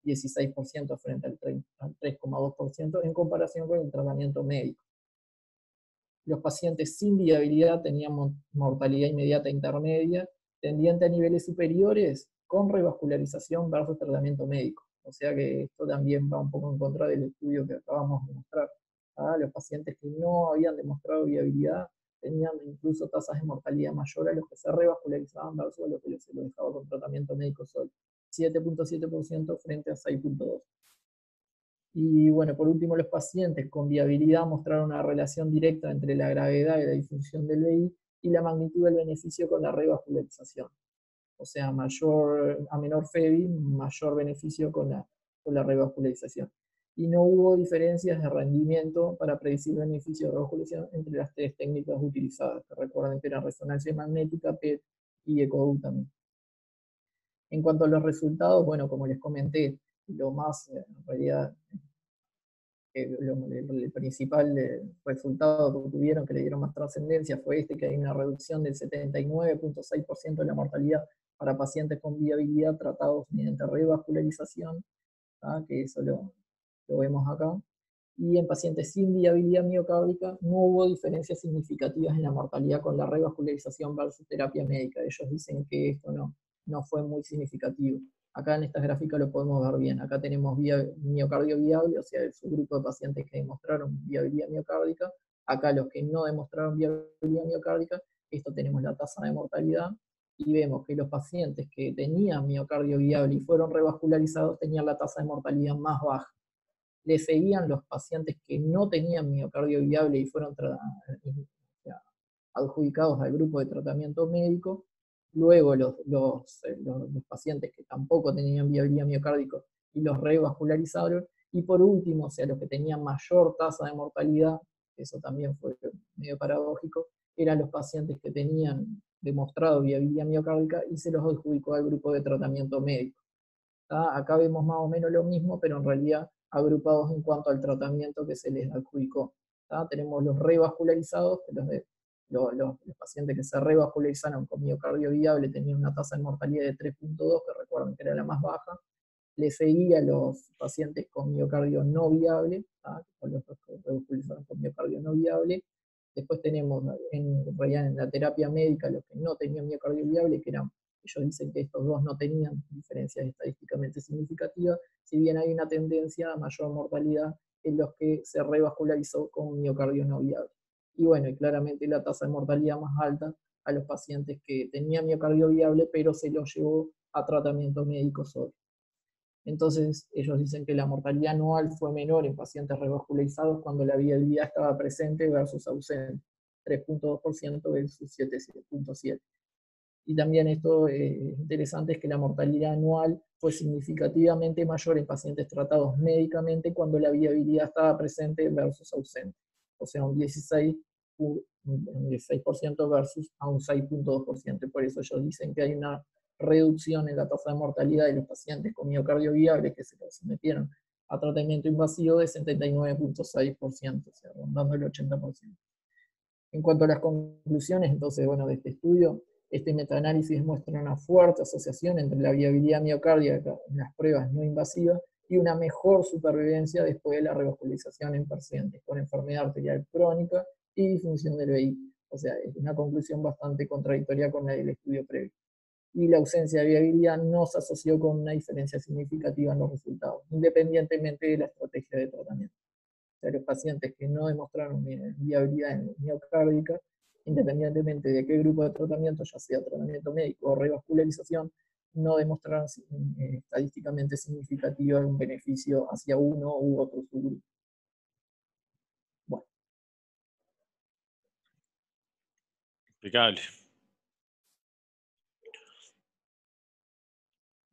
16% frente al 3,2% en comparación con el tratamiento médico. Los pacientes sin viabilidad tenían mortalidad inmediata intermedia, tendiente a niveles superiores con revascularización versus tratamiento médico. O sea que esto también va un poco en contra del estudio que acabamos de mostrar. Los pacientes que no habían demostrado viabilidad tenían incluso tasas de mortalidad mayor a los que se revascularizaban versus a los que se lo dejaba con tratamiento médico solo. 7.7% frente a 6.2%. Y bueno, por último, los pacientes con viabilidad mostraron una relación directa entre la gravedad y la difusión del VI y la magnitud del beneficio con la revascularización. O sea, a menor FEBI, mayor beneficio con la revascularización. Y no hubo diferencias de rendimiento para predecir beneficio de revascularización entre las tres técnicas utilizadas, que recuerden que eran resonancia magnética, PET y EcoDu también. En cuanto a los resultados, bueno, como les comenté, lo más, en realidad, el principal resultado que obtuvieron, que le dieron más trascendencia, fue que hay una reducción del 79.6% de la mortalidad para pacientes con viabilidad tratados mediante revascularización, que eso lo vemos acá. Y en pacientes sin viabilidad miocárdica no hubo diferencias significativas en la mortalidad con la revascularización versus terapia médica. Ellos dicen que esto no fue muy significativo. Acá en estas gráficas lo podemos ver bien. Acá tenemos miocardio viable, o sea, el subgrupo de pacientes que demostraron viabilidad miocárdica. Acá los que no demostraron viabilidad miocárdica, esto tenemos la tasa de mortalidad, y vemos que los pacientes que tenían miocardio viable y fueron revascularizados tenían la tasa de mortalidad más baja. Le seguían los pacientes que no tenían miocardio viable y fueron adjudicados al grupo de tratamiento médico. Luego los pacientes que tampoco tenían viabilidad miocárdica y los revascularizaron. Y por último, o sea, los que tenían mayor tasa de mortalidad, eso también fue medio paradójico, eran los pacientes que tenían demostrado viabilidad miocárdica y se los adjudicó al grupo de tratamiento médico. Acá vemos más o menos lo mismo, pero en realidad agrupados en cuanto al tratamiento que se les adjudicó. Tenemos los revascularizados, que los pacientes que se revascularizaron con miocardio viable tenían una tasa de mortalidad de 3.2, que recuerden que era la más baja. Le seguía a los pacientes con miocardio no viable, los que revascularizaron con miocardio no viable. Después tenemos en la terapia médica los que no tenían miocardio viable, que eran, ellos dicen que estos dos no tenían diferencias estadísticamente significativas, si bien hay una tendencia a mayor mortalidad en los que se revascularizó con miocardio no viable. Y bueno, y claramente la tasa de mortalidad más alta a los pacientes que tenían miocardio viable, pero se los llevó a tratamiento médico solo. Entonces, ellos dicen que la mortalidad anual fue menor en pacientes revascularizados cuando la viabilidad estaba presente versus ausente, 3.2% versus 7.7%. Y también esto interesante es que la mortalidad anual fue significativamente mayor en pacientes tratados médicamente cuando la viabilidad estaba presente versus ausente. O sea, un 16% versus a un 6.2%. Por eso ellos dicen que hay una reducción en la tasa de mortalidad de los pacientes con miocardio viable que se sometieron a tratamiento invasivo de 79.6%, o sea, rondando el 80%. En cuanto a las conclusiones, entonces, bueno, de este estudio, este metaanálisis muestra una fuerte asociación entre la viabilidad miocárdica en las pruebas no invasivas y una mejor supervivencia después de la revascularización en pacientes con enfermedad arterial crónica y disfunción del VI. O sea, es una conclusión bastante contradictoria con la del estudio previo. Y la ausencia de viabilidad no se asoció con una diferencia significativa en los resultados, independientemente de la estrategia de tratamiento. O sea, los pacientes que no demostraron viabilidad miocárdica, independientemente de qué grupo de tratamiento, ya sea tratamiento médico o revascularización, no demostraron estadísticamente significativo un beneficio hacia uno u otro subgrupo. Bueno. Impecable.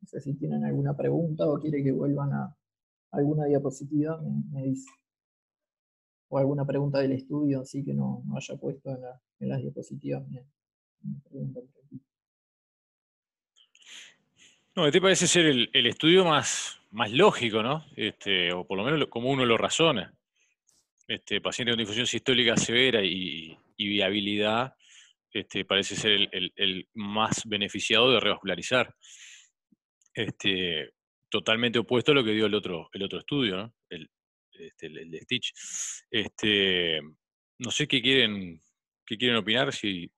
No sé si tienen alguna pregunta o quiere que vuelvan a alguna diapositiva, me dice. o alguna pregunta del estudio, así que no haya puesto en las diapositivas. Me preguntan por aquí. No, este parece ser el estudio más lógico, ¿no? O por lo menos como uno lo razona. Paciente con difusión sistólica severa y viabilidad, parece ser el más beneficiado de revascularizar. Totalmente opuesto a lo que dio el otro estudio, ¿no? El de Stitch. No sé qué quieren opinar. Si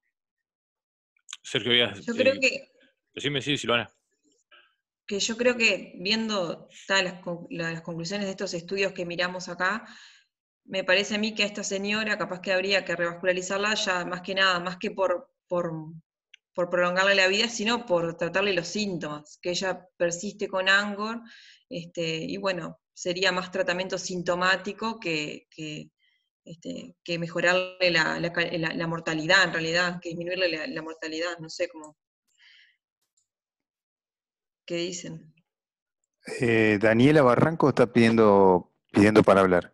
Sergio, Yo creo que decime, sí, Silvana. yo creo que viendo las conclusiones de estos estudios que miramos acá, me parece a mí que a esta señora capaz que habría que revascularizarla ya más que nada, más que por prolongarle la vida, sino por tratarle los síntomas, que ella persiste con Angor, y bueno, sería más tratamiento sintomático que mejorarle la mortalidad en realidad, que disminuirle la mortalidad, no sé cómo. ¿Qué dicen? Daniela Barranco está pidiendo para hablar.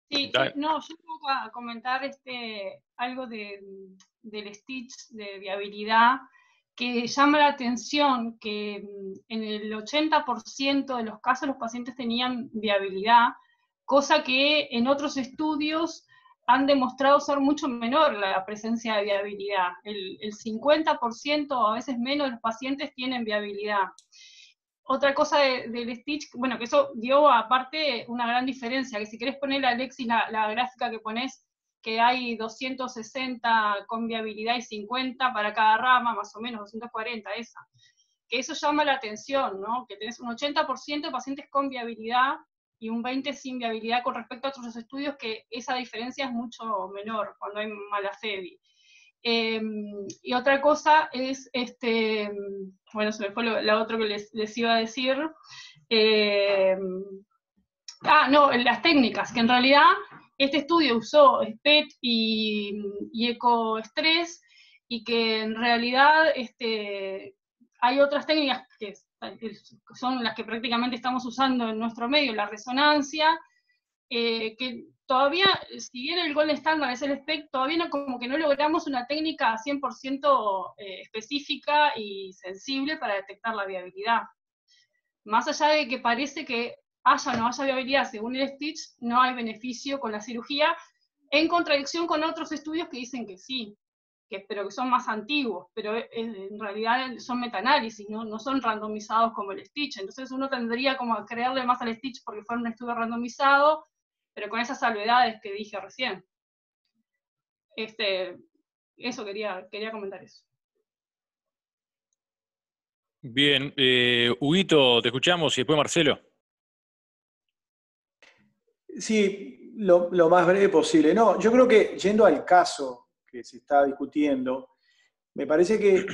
Sí, no, yo tengo que comentar algo del Stitch de viabilidad, que llama la atención que en el 80% de los casos los pacientes tenían viabilidad, cosa que en otros estudios han demostrado ser mucho menor la presencia de viabilidad. El 50% o a veces menos de los pacientes tienen viabilidad. Otra cosa del Stitch, bueno, que eso dio aparte una gran diferencia, que si querés poner, Alexis, la gráfica que ponés, que hay 260 con viabilidad y 50 para cada rama, más o menos, 240 esa. Que eso llama la atención, ¿no? Que tenés un 80% de pacientes con viabilidad y un 20% sin viabilidad con respecto a otros estudios, que esa diferencia es mucho menor cuando hay Malacevi. Y otra cosa es, bueno, se me fue la otra que les iba a decir. No, las técnicas, que en realidad este estudio usó SPECT y ecoestrés, y que en realidad hay otras técnicas que son las que prácticamente estamos usando en nuestro medio, la resonancia, que todavía, si bien el gold standard es el SPECT, todavía como que no logramos una técnica 100% específica y sensible para detectar la viabilidad. Más allá de que parece que haya o no haya viabilidad según el Stitch, no hay beneficio con la cirugía, en contradicción con otros estudios que dicen que sí, pero que son más antiguos, pero en realidad son metaanálisis, no son randomizados como el Stitch. Entonces uno tendría como a creerle más al Stitch porque fue un estudio randomizado, pero con esas salvedades que dije recién. Eso quería comentar eso. Bien, Huguito, te escuchamos y después Marcelo. Sí, lo más breve posible. No, yo creo que yendo al caso que se está discutiendo, me parece que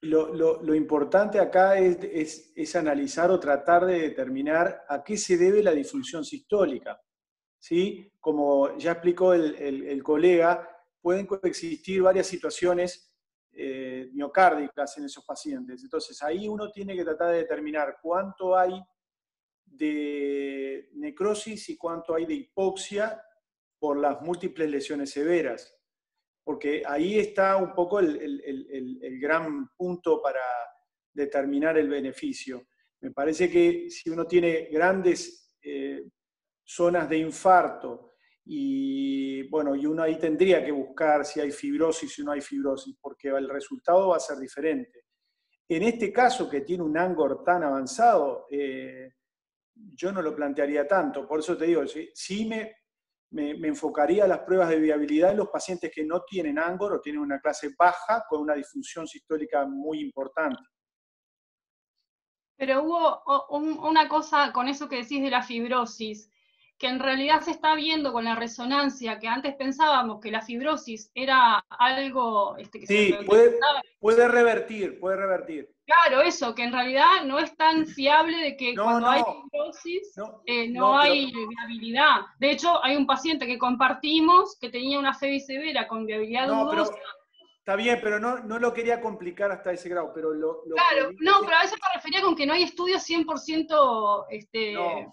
lo importante acá es analizar o tratar de determinar a qué se debe la disfunción sistólica. ¿Sí? Como ya explicó el colega, pueden coexistir varias situaciones miocárdicas en esos pacientes. Entonces ahí uno tiene que tratar de determinar cuánto hay de necrosis y cuánto hay de hipoxia por las múltiples lesiones severas. Porque ahí está un poco el gran punto para determinar el beneficio. Me parece que si uno tiene grandes zonas de infarto y bueno, y uno ahí tendría que buscar si hay fibrosis o no hay fibrosis, porque el resultado va a ser diferente. En este caso, que tiene un Angor tan avanzado, yo no lo plantearía tanto. Por eso te digo, sí me enfocaría a las pruebas de viabilidad en los pacientes que no tienen Angor o tienen una clase baja con una disfunción sistólica muy importante. Pero hubo una cosa con eso que decís de la fibrosis, que en realidad se está viendo con la resonancia, que antes pensábamos que la fibrosis era algo que sí, puede revertir. Claro, eso, que en realidad no es tan fiable de que cuando hay fibrosis no hay viabilidad. De hecho, hay un paciente que compartimos que tenía una FEBI severa con viabilidad dudosa. Está bien, pero no lo quería complicar hasta ese grado. Pero claro, pero a eso me refería con que no hay estudios 100%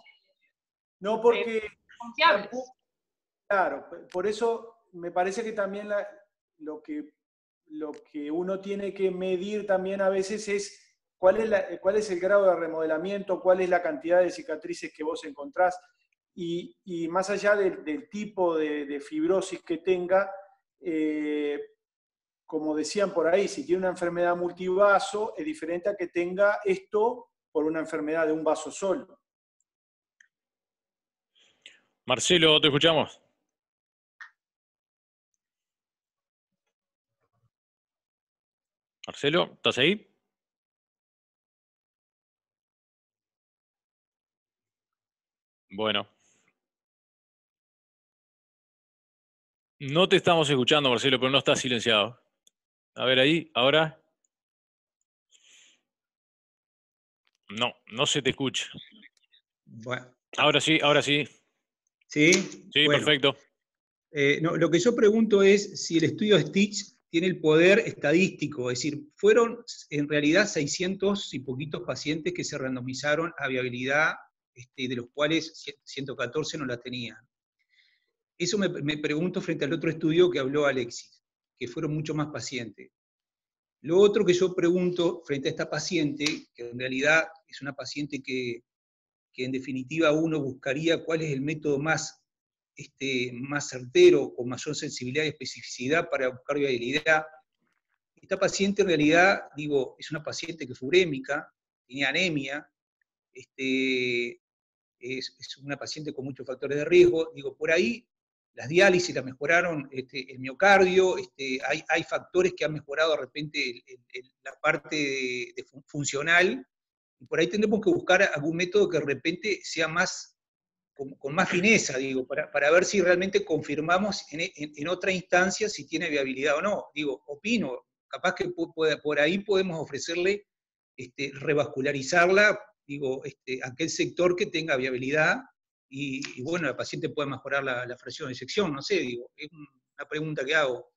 no, porque confiables. Claro, por eso me parece que también lo que uno tiene que medir también a veces es cuál es el grado de remodelamiento, cuál es la cantidad de cicatrices que vos encontrás, y más allá del tipo de fibrosis que tenga, como decían por ahí, si tiene una enfermedad multivaso, es diferente a que tenga esto por una enfermedad de un vaso solo. Marcelo, te escuchamos. Marcelo, ¿estás ahí? Bueno. No te estamos escuchando, Marcelo, pero no estás silenciado. A ver ahí, ahora. No, no se te escucha. Bueno. Ahora sí, ahora sí. ¿Sí? Sí, bueno, perfecto. No, lo que yo pregunto es si el estudio Stitch tiene el poder estadístico, es decir, fueron en realidad 600 y poquitos pacientes que se randomizaron a viabilidad, de los cuales 114 no la tenían. Eso me pregunto frente al otro estudio que habló Alexis, que fueron mucho más pacientes. Lo otro que yo pregunto frente a esta paciente, que en realidad es una paciente que en definitiva uno buscaría cuál es el método más certero, con mayor sensibilidad y especificidad para buscar viabilidad. Esta paciente en realidad, digo, es una paciente que fue urémica, tiene anemia, es una paciente con muchos factores de riesgo, digo, por ahí las diálisis la mejoraron el miocardio, hay factores que han mejorado de repente la parte funcional, y por ahí tendremos que buscar algún método que de repente sea más, con más fineza, digo, para ver si realmente confirmamos en otra instancia si tiene viabilidad o no. Digo, opino, capaz que por ahí podemos ofrecerle revascularizarla, digo, aquel sector que tenga viabilidad, y bueno, la paciente puede mejorar la fracción de sección, no sé, digo, es una pregunta que hago.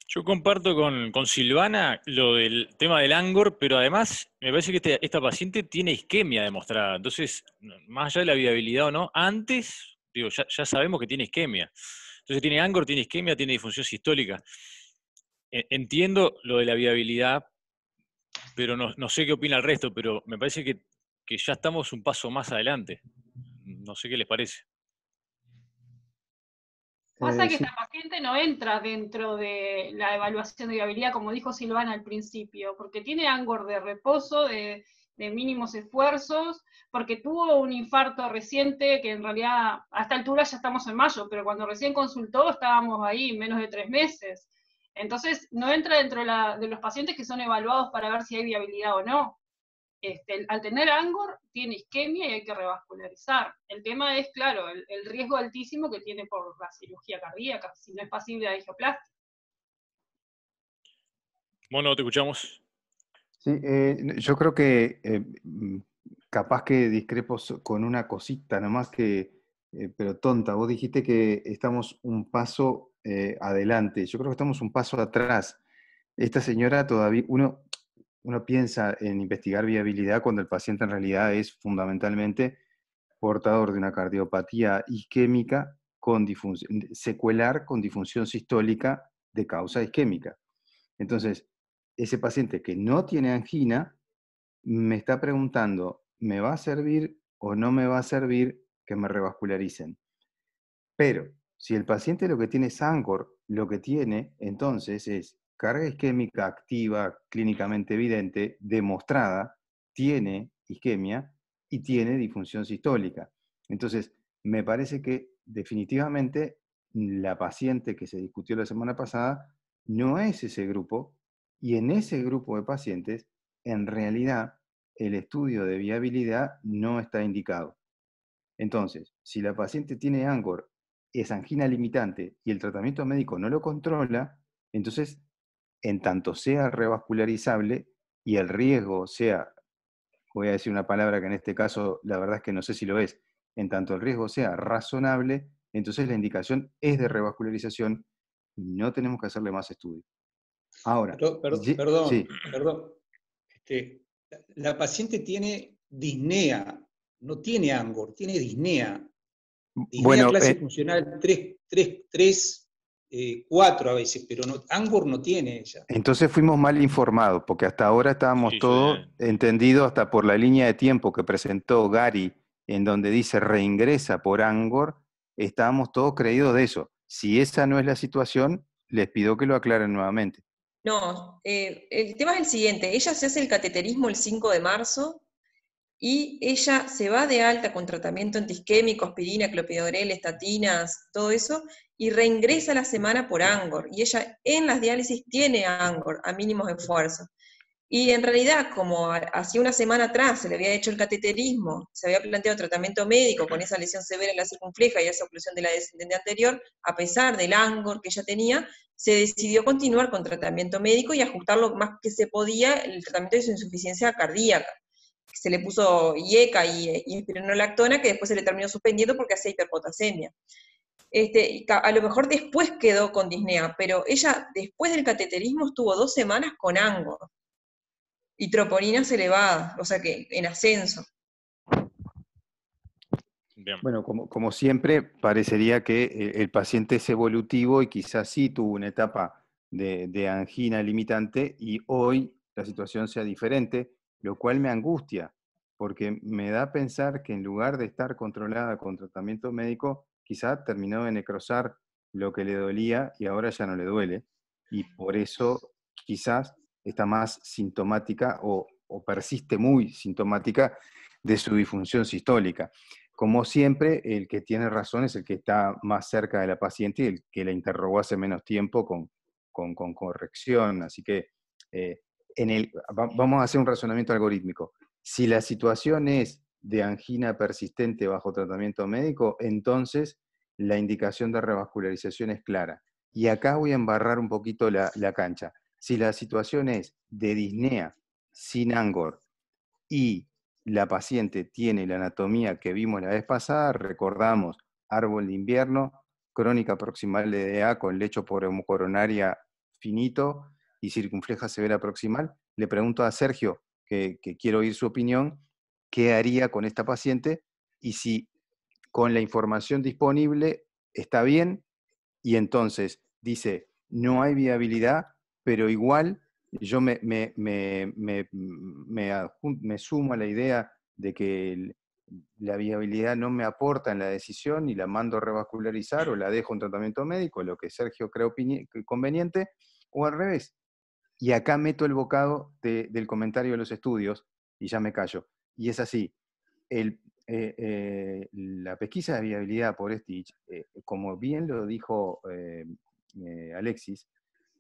Yo comparto con Silvana lo del tema del Angor, pero además me parece que esta paciente tiene isquemia demostrada. Entonces, más allá de la viabilidad o no, antes, digo, ya sabemos que tiene isquemia. Entonces tiene Angor, tiene isquemia, tiene disfunción sistólica. Entiendo lo de la viabilidad, pero no sé qué opina el resto, pero me parece que ya estamos un paso más adelante. No sé qué les parece. Pasa que esta paciente no entra dentro de la evaluación de viabilidad, como dijo Silvana al principio, porque tiene Angor de reposo, de mínimos esfuerzos, porque tuvo un infarto reciente, que en realidad a esta altura ya estamos en mayo, pero cuando recién consultó estábamos ahí menos de 3 meses. Entonces no entra dentro de los pacientes que son evaluados para ver si hay viabilidad o no. Al tener Angor, tiene isquemia y hay que revascularizar. El tema es, claro, el riesgo altísimo que tiene por la cirugía cardíaca, si no es pasible a angioplastia. Bueno, te escuchamos. Sí, yo creo que capaz que discrepo con una cosita nomás pero tonta. Vos dijiste que estamos un paso adelante. Yo creo que estamos un paso atrás. Esta señora todavía, uno piensa en investigar viabilidad cuando el paciente en realidad es fundamentalmente portador de una cardiopatía isquémica secuelar con disfunción sistólica de causa isquémica. Entonces, ese paciente que no tiene angina me está preguntando, ¿me va a servir o no me va a servir que me revascularicen? Pero si el paciente lo que tiene es Angor, lo que tiene entonces es carga isquémica activa, clínicamente evidente, demostrada, tiene isquemia y tiene disfunción sistólica. Entonces, me parece que definitivamente la paciente que se discutió la semana pasada no es ese grupo, y en ese grupo de pacientes, en realidad, el estudio de viabilidad no está indicado. Entonces, si la paciente tiene Angor, es angina limitante y el tratamiento médico no lo controla, entonces, en tanto sea revascularizable y el riesgo sea, voy a decir una palabra que en este caso la verdad es que no sé si lo es, en tanto el riesgo sea razonable, entonces la indicación es de revascularización y no tenemos que hacerle más estudios. Ahora, perdón. La paciente tiene disnea, no tiene Angor, tiene disnea. Disnea clase funcional 3, 4 a veces, pero no, Angkor no tiene ella. Entonces fuimos mal informados, porque hasta ahora estábamos todos entendidos hasta por la línea de tiempo que presentó Gary, en donde dice reingresa por Angkor, estábamos todos creídos de eso. Si esa no es la situación, les pido que lo aclaren nuevamente. No, el tema es el siguiente, ella se hace el cateterismo el 5 de marzo, y ella se va de alta con tratamiento antiisquémico, aspirina, clopidogrel, estatinas, todo eso, y reingresa la semana por Angkor. Y ella en las diálisis tiene Angkor a mínimos esfuerzos. Y en realidad, como hacía una semana atrás se le había hecho el cateterismo, se había planteado tratamiento médico con esa lesión severa en la circunfleja y esa oclusión de la descendente anterior, a pesar del Angkor que ella tenía, se decidió continuar con tratamiento médico y ajustar lo más que se podía el tratamiento de su insuficiencia cardíaca. Se le puso IECA y espironolactona, que después se le terminó suspendiendo porque hacía hiperpotasemia. A lo mejor después quedó con disnea, pero ella después del cateterismo estuvo 2 semanas con Angkor y troponinas elevadas, o sea que en ascenso. Bien. Bueno, como siempre, parecería que el paciente es evolutivo y quizás sí tuvo una etapa de angina limitante y hoy la situación sea diferente, lo cual me angustia, porque me da a pensar que en lugar de estar controlada con tratamiento médico, quizá terminó de necrosar lo que le dolía y ahora ya no le duele. Y por eso quizás está más sintomática o persiste muy sintomática de su disfunción sistólica. Como siempre, el que tiene razón es el que está más cerca de la paciente y el que la interrogó hace menos tiempo con corrección. Así que vamos a hacer un razonamiento algorítmico. Si la situación es de angina persistente bajo tratamiento médico, entonces la indicación de revascularización es clara. Y acá voy a embarrar un poquito la cancha. Si la situación es de disnea sin Angkor y la paciente tiene la anatomía que vimos la vez pasada, recordamos, árbol de invierno, crónica proximal de DA con lecho por hemocoronaria finito y circunfleja severa proximal, le pregunto a Sergio, que quiero oír su opinión, ¿qué haría con esta paciente? Y si con la información disponible está bien, y entonces dice, no hay viabilidad, pero igual yo me sumo a la idea de que la viabilidad no me aporta en la decisión y la mando a revascularizar o la dejo en tratamiento médico, lo que Sergio cree conveniente, o al revés. Y acá meto el bocado del comentario de los estudios y ya me callo. Y es así, la pesquisa de viabilidad por Stitch, como bien lo dijo Alexis,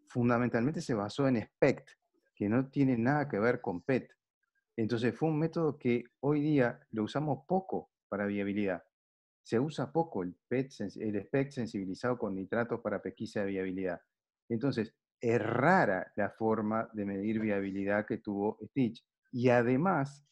fundamentalmente se basó en SPECT, que no tiene nada que ver con PET. Entonces fue un método que hoy día lo usamos poco para viabilidad. Se usa poco el SPECT sensibilizado con nitratos para pesquisa de viabilidad. Entonces, es rara la forma de medir viabilidad que tuvo Stitch. Y además,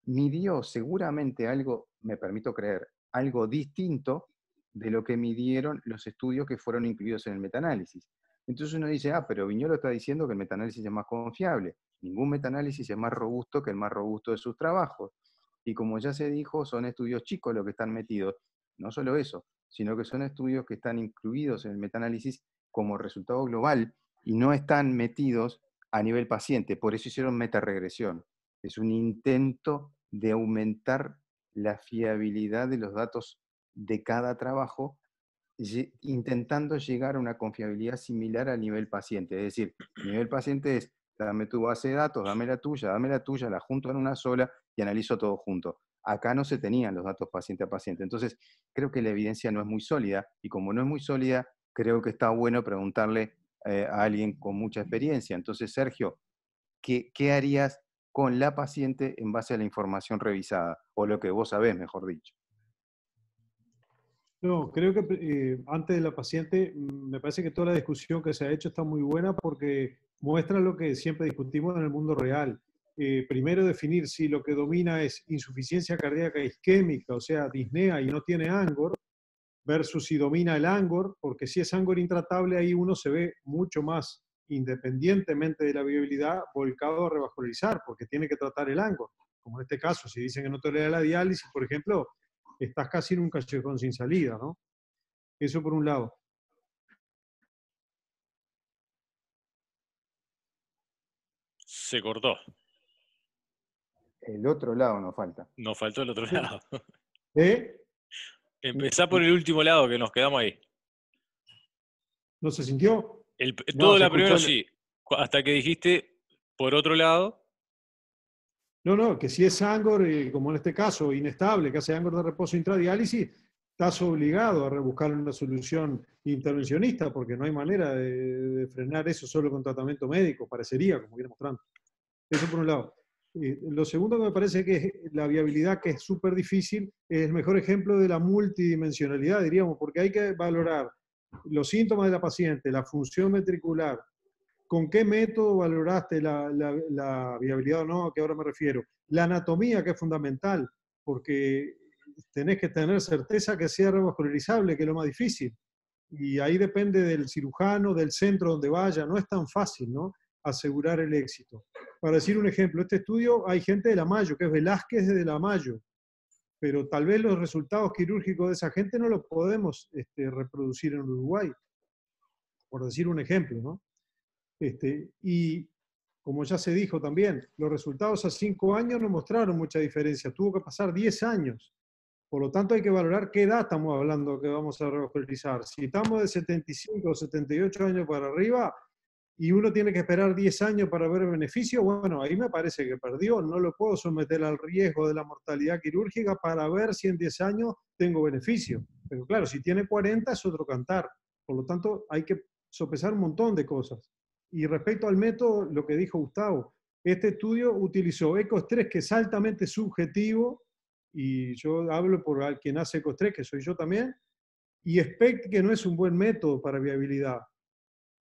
midió seguramente algo, me permito creer, algo distinto de lo que midieron los estudios que fueron incluidos en el metaanálisis. Entonces uno dice, pero Viñolo está diciendo que el metaanálisis es más confiable. Ningún metaanálisis es más robusto que el más robusto de sus trabajos. Y como ya se dijo, son estudios chicos los que están metidos. No solo eso, sino que son estudios que están incluidos en el metaanálisis como resultado global y no están metidos a nivel paciente. Por eso hicieron metaregresión. Es un intento de aumentar la fiabilidad de los datos de cada trabajo, intentando llegar a una confiabilidad similar a nivel paciente. Es decir, a nivel paciente es, dame tu base de datos, dame la tuya, la junto en una sola y analizo todo junto. Acá no se tenían los datos paciente a paciente. Entonces, creo que la evidencia no es muy sólida, y como no es muy sólida, creo que está bueno preguntarle a alguien con mucha experiencia. Entonces, Sergio, ¿qué harías con la paciente en base a la información revisada? O lo que vos sabés, mejor dicho. No, creo que antes de la paciente, me parece que toda la discusión que se ha hecho está muy buena porque muestra lo que siempre discutimos en el mundo real. Primero definir si lo que domina es insuficiencia cardíaca isquémica, o sea, disnea y no tiene Angkor, versus si domina el Angkor, porque si es Angkor intratable, ahí uno se ve mucho más, independientemente de la viabilidad, volcado a revascularizar, porque tiene que tratar el Angkor. Como en este caso, si dicen que no tolera la diálisis, por ejemplo, estás casi en un callejón sin salida, ¿no? Eso por un lado. Se cortó. El otro lado nos falta. Nos faltó el otro lado. Empezá por el último lado, que nos quedamos ahí. ¿No se sintió? Todo la primera sí. Hasta que dijiste, por otro lado. No, que si es Angor, como en este caso, inestable, que hace Angor de reposo intradiálisis, estás obligado a rebuscar una solución intervencionista, porque no hay manera de frenar eso solo con tratamiento médico, parecería, como viene mostrando. Eso por un lado. Lo segundo que me parece que es la viabilidad, que es súper difícil, es el mejor ejemplo de la multidimensionalidad, diríamos, porque hay que valorar los síntomas de la paciente, la función ventricular, con qué método valoraste la viabilidad o no, a qué ahora me refiero, la anatomía, que es fundamental, porque tenés que tener certeza que sea revascularizable, que es lo más difícil, y ahí depende del cirujano, del centro donde vaya, no es tan fácil, ¿no?, asegurar el éxito. Para decir un ejemplo, este estudio hay gente de la Mayo, que es Velázquez de la Mayo, pero tal vez los resultados quirúrgicos de esa gente no los podemos reproducir en Uruguay, por decir un ejemplo, ¿no? Y como ya se dijo también, los resultados a 5 años no mostraron mucha diferencia, tuvo que pasar 10 años. Por lo tanto, hay que valorar qué edad estamos hablando que vamos a revascularizar. Si estamos de 75 o 78 años para arriba, y uno tiene que esperar 10 años para ver el beneficio, bueno, ahí me parece que perdió. No lo puedo someter al riesgo de la mortalidad quirúrgica para ver si en 10 años tengo beneficio. Pero claro, si tiene 40 es otro cantar. Por lo tanto, hay que sopesar un montón de cosas. Y respecto al método, lo que dijo Gustavo, este estudio utilizó ECOS-3, que es altamente subjetivo, y yo hablo por quien hace ECOS-3, que soy yo también, y SPECT, que no es un buen método para viabilidad.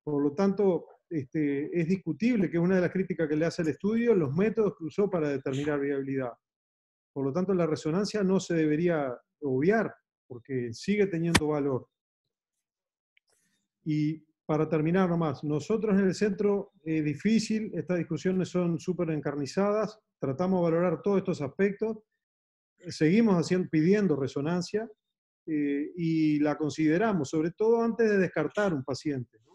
Por lo tanto, es discutible, que es una de las críticas que le hace el estudio, los métodos que usó para determinar viabilidad. Por lo tanto, la resonancia no se debería obviar, porque sigue teniendo valor. Y para terminar nomás, nosotros en el centro, difícil, estas discusiones son súper encarnizadas, tratamos de valorar todos estos aspectos, seguimos pidiendo resonancia y la consideramos, sobre todo antes de descartar un paciente, ¿no?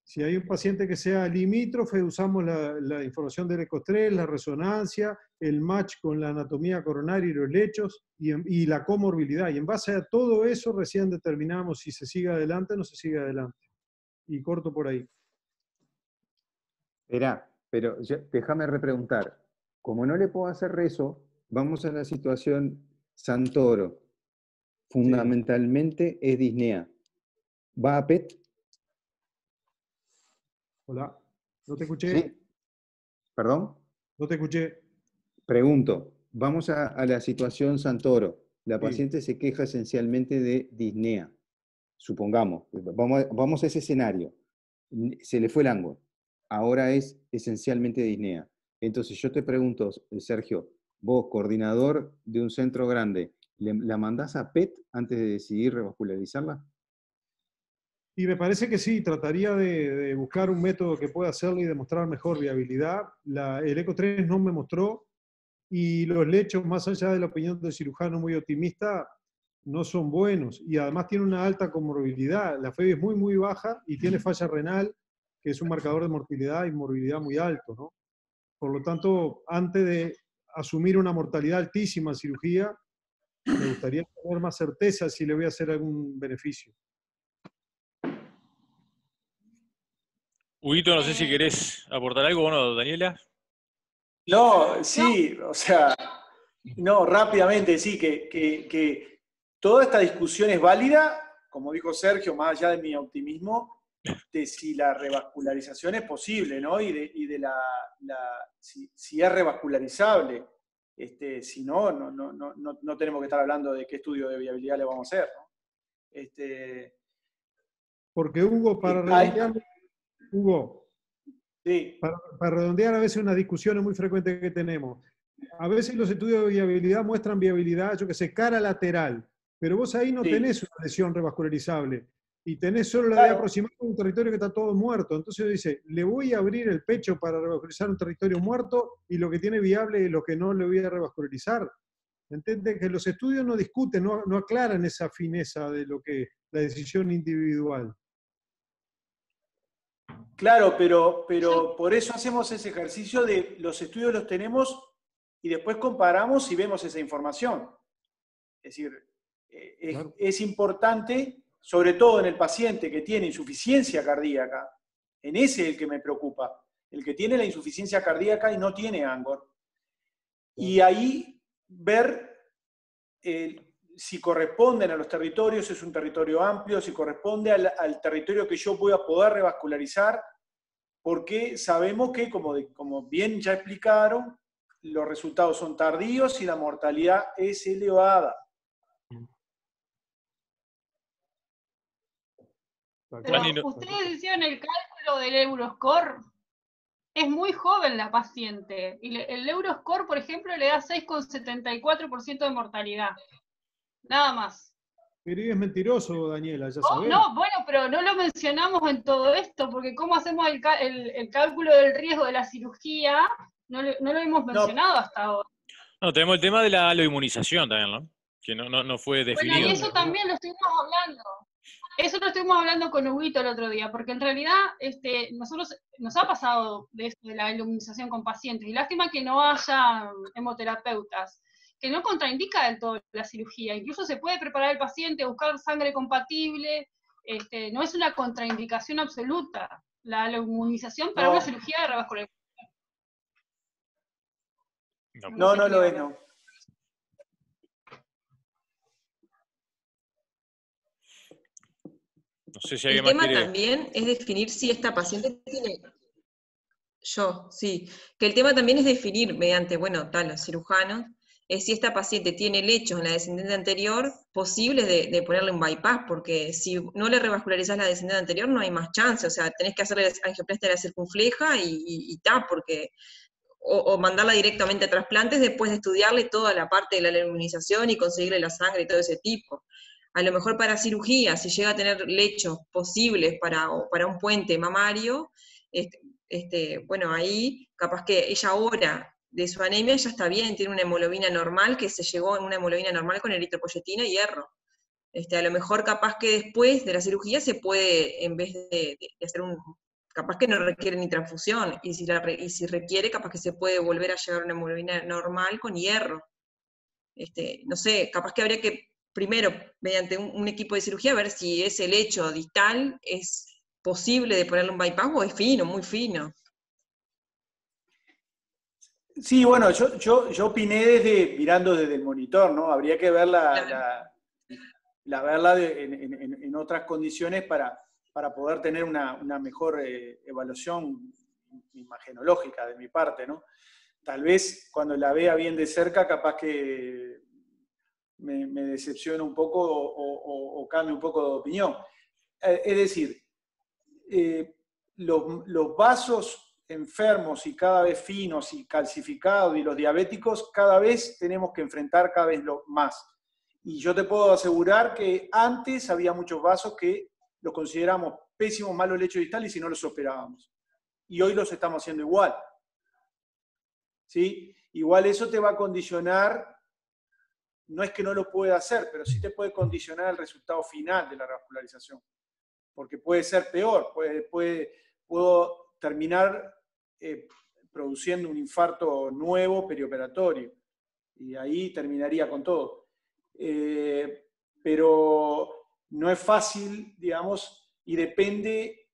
Si hay un paciente que sea limítrofe, usamos la información del ECOS-3, la resonancia, el match con la anatomía coronaria y los lechos, y la comorbilidad. Y en base a todo eso recién determinamos si se sigue adelante o no se sigue adelante. Y corto por ahí. Esperá, pero déjame repreguntar. Como no le puedo hacer rezo, vamos a la situación Santoro. Fundamentalmente es disnea. ¿Va a PET? Hola, no te escuché. ¿Sí? ¿Perdón? No te escuché. Pregunto, vamos a la situación Santoro. La paciente se queja esencialmente de disnea. Supongamos, vamos a ese escenario. Se le fue el Angor. Ahora es esencialmente disnea. Entonces yo te pregunto, Sergio, vos, coordinador de un centro grande, ¿la mandás a PET antes de decidir revascularizarla? Y me parece que sí, trataría de buscar un método que pueda hacerlo y demostrar mejor viabilidad. El ECOS-3 no me mostró, y los lechos, más allá de la opinión del cirujano muy optimista, no son buenos. Y además tiene una alta comorbilidad. La FEBI es muy, muy baja y tiene falla renal, que es un marcador de mortalidad y morbilidad muy alto, ¿no? Por lo tanto, antes de asumir una mortalidad altísima en cirugía, me gustaría tener más certeza si le voy a hacer algún beneficio. Huguito, no sé si querés aportar algo, bueno, Daniela. No, sí, o sea, no, rápidamente, sí, que toda esta discusión es válida, como dijo Sergio, más allá de mi optimismo, de si la revascularización es posible, ¿no? Y de si es revascularizable. Si no, no tenemos que estar hablando de qué estudio de viabilidad le vamos a hacer, ¿no? Porque Hugo, para redondear, sí. Para redondear a veces unas discusiones muy frecuentes que tenemos. A veces los estudios de viabilidad muestran viabilidad, yo que sé, cara lateral, pero vos ahí no tenés una lesión revascularizable y tenés solo la de aproximar un territorio que está todo muerto. Entonces dice, le voy a abrir el pecho para revascularizar un territorio muerto y lo que tiene viable y lo que no le voy a revascularizar. ¿Entienden? Que los estudios no discuten, no aclaran esa fineza de lo que la decisión individual. Claro, pero por eso hacemos ese ejercicio de los estudios los tenemos y después comparamos y vemos esa información. Es decir, Claro. es importante, sobre todo en el paciente que tiene insuficiencia cardíaca, en ese es el que me preocupa, el que tiene la insuficiencia cardíaca y no tiene Angor. Y ahí ver si corresponden a los territorios, es un territorio amplio, si corresponde al territorio que yo voy a poder revascularizar, porque sabemos que, como bien ya explicaron, los resultados son tardíos y la mortalidad es elevada. Pero ustedes hicieron el cálculo del Euroscore. Es muy joven la paciente. Y el Euroscore, por ejemplo, le da 6,74% de mortalidad. Nada más. Pero es mentiroso, Daniela, ya sabemos. No, bueno, pero no lo mencionamos en todo esto, porque cómo hacemos el cálculo del riesgo de la cirugía, no lo hemos mencionado hasta ahora. No, tenemos el tema de la inmunización también, ¿no? Que no fue definido. Bueno, y eso también lo estuvimos hablando. Eso lo estuvimos hablando con Huguito el otro día, porque en realidad nosotros nos ha pasado de esto de la inmunización con pacientes, y lástima que no haya hemoterapeutas, que no contraindica del todo la cirugía. Incluso se puede preparar el paciente, buscar sangre compatible, no es una contraindicación absoluta la inmunización para una cirugía de revascularización. No lo es, no. No sé si el tema también es definir si esta paciente tiene... que el tema también es definir mediante, los cirujanos, es si esta paciente tiene lechos en la descendente anterior posibles de ponerle un bypass, porque si no le revascularizás la descendente anterior no hay más chance, o sea, tenés que hacerle angioplastia de la circunfleja y porque... O mandarla directamente a trasplantes después de estudiarle toda la parte de la inmunización y conseguirle la sangre y todo ese tipo. A lo mejor para cirugía, si llega a tener lechos posibles para un puente mamario, ahí capaz que ella ahora de su anemia ya está bien, tiene una hemoglobina normal, que se llegó en una hemoglobina normal con eritropoyetina y hierro. A lo mejor capaz que después de la cirugía se puede, en vez de hacer capaz que no requiere ni transfusión, y si requiere, capaz que se puede volver a llegar a una hemoglobina normal con hierro. No sé, capaz que habría que primero, mediante un equipo de cirugía, ver si ese lecho distal es posible de ponerle un bypass o es fino, muy fino. Sí, bueno, yo opiné mirando desde el monitor, ¿no? Habría que verla, verla en otras condiciones para poder tener una mejor evaluación imagenológica de mi parte, ¿no? Tal vez cuando la vea bien de cerca, capaz que me decepciona un poco o cambie un poco de opinión. Es decir, los vasos enfermos y cada vez finos y calcificados y los diabéticos, cada vez tenemos que enfrentar cada vez más. Y yo te puedo asegurar que antes había muchos vasos que los consideramos pésimos, malos lechos distales y no los operábamos. Y hoy los estamos haciendo igual. ¿Sí? Igual eso te va a condicionar, no es que no lo pueda hacer, pero sí te puede condicionar el resultado final de la revascularización. Porque puede ser peor, puedo terminar produciendo un infarto nuevo perioperatorio. Y ahí terminaría con todo. Pero no es fácil, digamos, y depende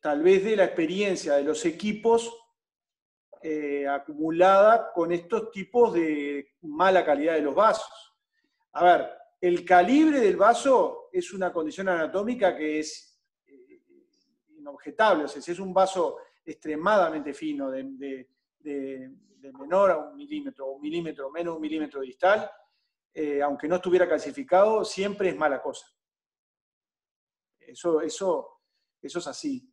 tal vez de la experiencia de los equipos acumulada con estos tipos de mala calidad de los vasos. A ver, el calibre del vaso es una condición anatómica que es inobjetable. O sea, si es un vaso extremadamente fino, de menor a 1 milímetro, o 1 milímetro, menos de 1 milímetro distal, aunque no estuviera calcificado, siempre es mala cosa. Eso es así.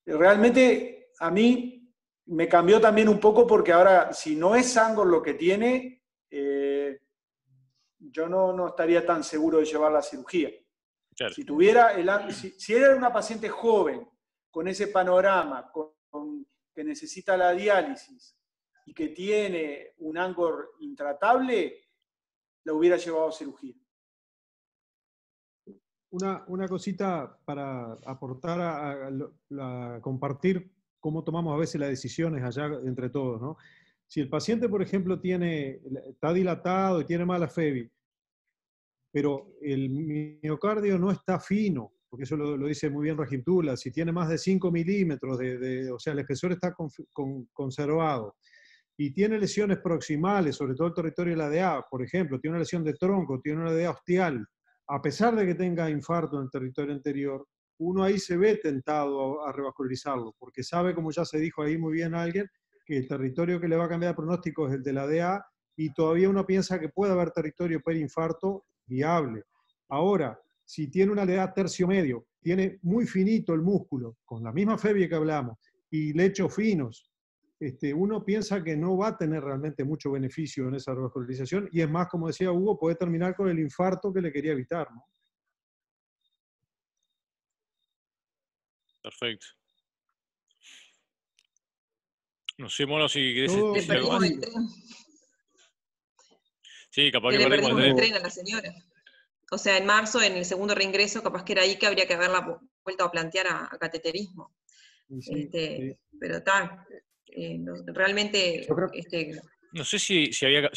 Realmente a mí me cambió también un poco porque ahora, si no es Angor lo que tiene, yo no estaría tan seguro de llevar la cirugía. Claro. Si era una paciente joven, con ese panorama, que necesita la diálisis y que tiene un Angor intratable, la hubiera llevado a cirugía. Una cosita para aportar a compartir cómo tomamos a veces las decisiones allá entre todos, ¿no? Si el paciente, por ejemplo, está dilatado y tiene mala FEBI, pero el miocardio no está fino, porque eso lo dice muy bien Rahimtullah, si tiene más de 5 milímetros, o sea, el espesor está conservado, y tiene lesiones proximales, sobre todo el territorio de la DA, por ejemplo, tiene una lesión de tronco, tiene una DA ostial, a pesar de que tenga infarto en el territorio anterior, uno ahí se ve tentado a revascularizarlo, porque sabe, como ya se dijo ahí muy bien alguien, que el territorio que le va a cambiar el pronóstico es el de la DA, y todavía uno piensa que puede haber territorio perinfarto viable. Ahora, si tiene una DA tercio medio, tiene muy finito el músculo, con la misma FEBI que hablamos, y lechos finos, uno piensa que no va a tener realmente mucho beneficio en esa revascularización, y es más, como decía Hugo, puede terminar con el infarto que le quería evitar, ¿no? Perfecto. No sé, Mono, si querés Todo decir algo más. Sí, capaz que que le perdimos perdimos el el tren. tren a la señora. O sea, en marzo, en el segundo reingreso, capaz que era ahí que habría que haberla vuelto a plantear a cateterismo. Sí, sí. Pero está, realmente... Yo creo, No sé si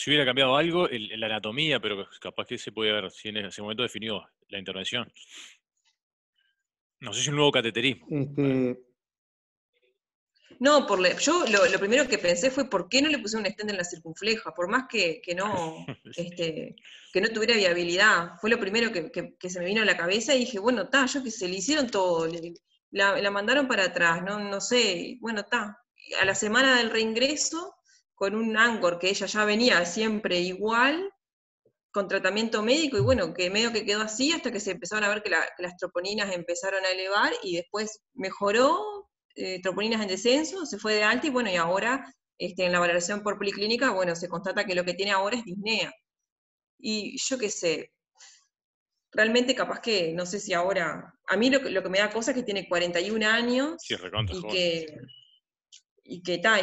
hubiera cambiado algo en la anatomía, pero capaz que se puede ver si en ese momento definió la intervención. No sé si un nuevo cateterismo. No, yo lo primero que pensé fue ¿por qué no le pusieron un stent en la circunfleja? Por más que no tuviera viabilidad. Fue lo primero que se me vino a la cabeza y dije, bueno, está, yo que se le hicieron todo, la mandaron para atrás, no sé, bueno, está. A la semana del reingreso, con un Angor que ella ya venía siempre igual, con tratamiento médico, y bueno, que medio que quedó así hasta que se empezaron a ver que las troponinas empezaron a elevar, y después mejoró, troponinas en descenso, se fue de alta, y bueno, y ahora en la valoración por policlínica, bueno, se constata que lo que tiene ahora es disnea. Y yo qué sé, realmente capaz que, no sé si ahora, a mí lo que me da cosa es que tiene 41 años, Sí, recontra y joven.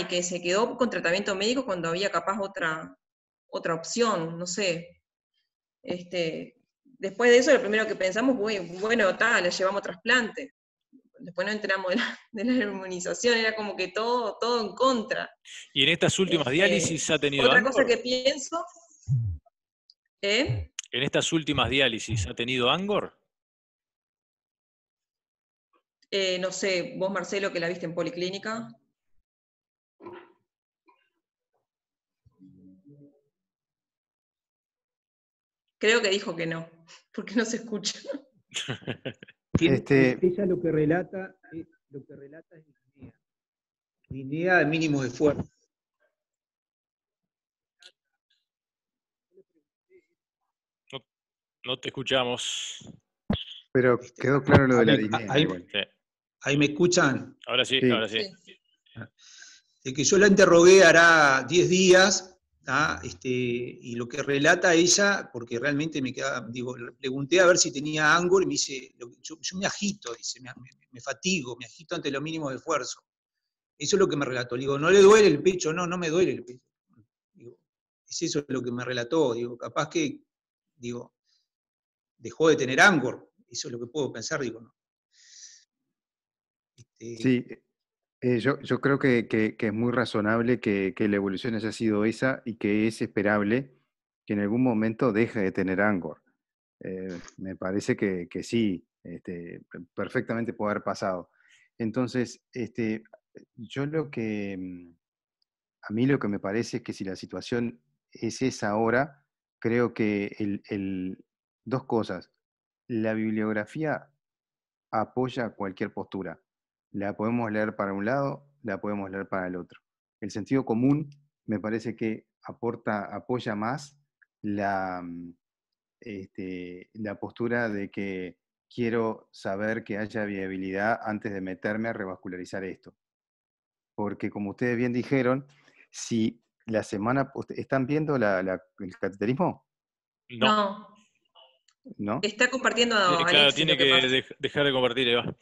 que se quedó con tratamiento médico cuando había capaz otra opción, no sé. Después de eso, lo primero que pensamos fue, bueno, la llevamos a trasplante. Después nos enteramos de la inmunización, era como que todo en contra. ¿Y en estas últimas diálisis ha tenido Otra Angor? cosa que pienso... ¿En estas últimas diálisis ha tenido Angor? No sé, vos, Marcelo, que la viste en policlínica. Creo que dijo que no, porque no se escucha. Ella lo que relata es disnea. Disnea de mínimos de esfuerzo. No te escuchamos. Pero quedó claro lo de la disnea. Ahí me escuchan. Ahora sí, ahora sí. De que yo la interrogué hará 10 días, y lo que relata ella, porque realmente me queda, le pregunté a ver si tenía Angor, y me dice, yo me agito, dice, me fatigo, me agito ante los mínimos de esfuerzo. Eso es lo que me relató. Le digo, ¿no le duele el pecho? No, no me duele el pecho. Digo, es eso lo que me relató. Digo, capaz que, dejó de tener Angor. Eso es lo que puedo pensar, ¿no? Sí, yo creo que es muy razonable que la evolución haya sido esa, y que es esperable que en algún momento deje de tener Angor. Me parece que sí, perfectamente puede haber pasado. Entonces, yo a mí lo que me parece es que si la situación es esa ahora, creo que dos cosas. La bibliografía apoya cualquier postura. La podemos leer para un lado, la podemos leer para el otro. El sentido común me parece que apoya más la postura de que quiero saber que haya viabilidad antes de meterme a revascularizar esto. Porque como ustedes bien dijeron, si la semana... ¿Están viendo el cateterismo? No. ¿No? Está compartiendo a claro, Alexis, tiene lo que que dejar de compartir, Eva.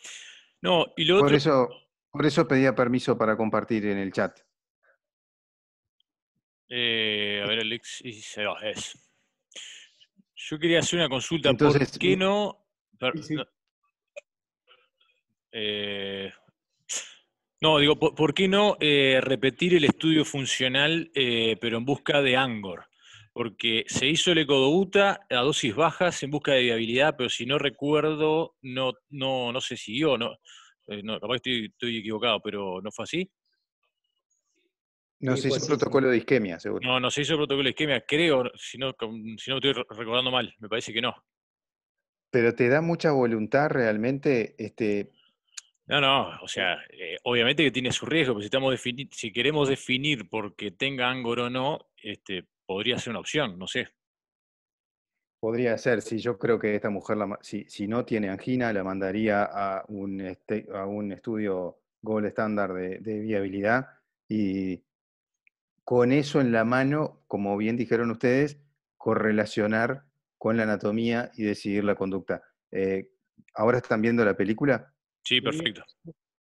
No, y lo Por otro... eso pedía permiso para compartir en el chat. A ver, Alexis, es. Yo quería hacer una consulta. Entonces, ¿Por qué no? Sí. No, digo, ¿por qué no repetir el estudio funcional, pero en busca de Angor? Porque se hizo el ecodobuta a dosis bajas en busca de viabilidad, pero si no recuerdo, no se siguió, ¿no? Capaz que estoy equivocado, pero ¿no fue así? no Sí, se fue hizo así, sí. protocolo de isquemia, seguro. No se hizo el protocolo de isquemia, creo, si no estoy recordando mal, me parece que no. Pero te da mucha voluntad realmente, No, o sea, obviamente que tiene su riesgo, pero si queremos definir porque tenga Angor o no, podría ser una opción, no sé. podría ser, si yo creo que esta mujer, si no tiene angina, la mandaría a a un estudio Gold Standard de viabilidad y con eso en la mano, como bien dijeron ustedes, correlacionar con la anatomía y decidir la conducta. ¿Ahora están viendo la película? Sí, perfecto.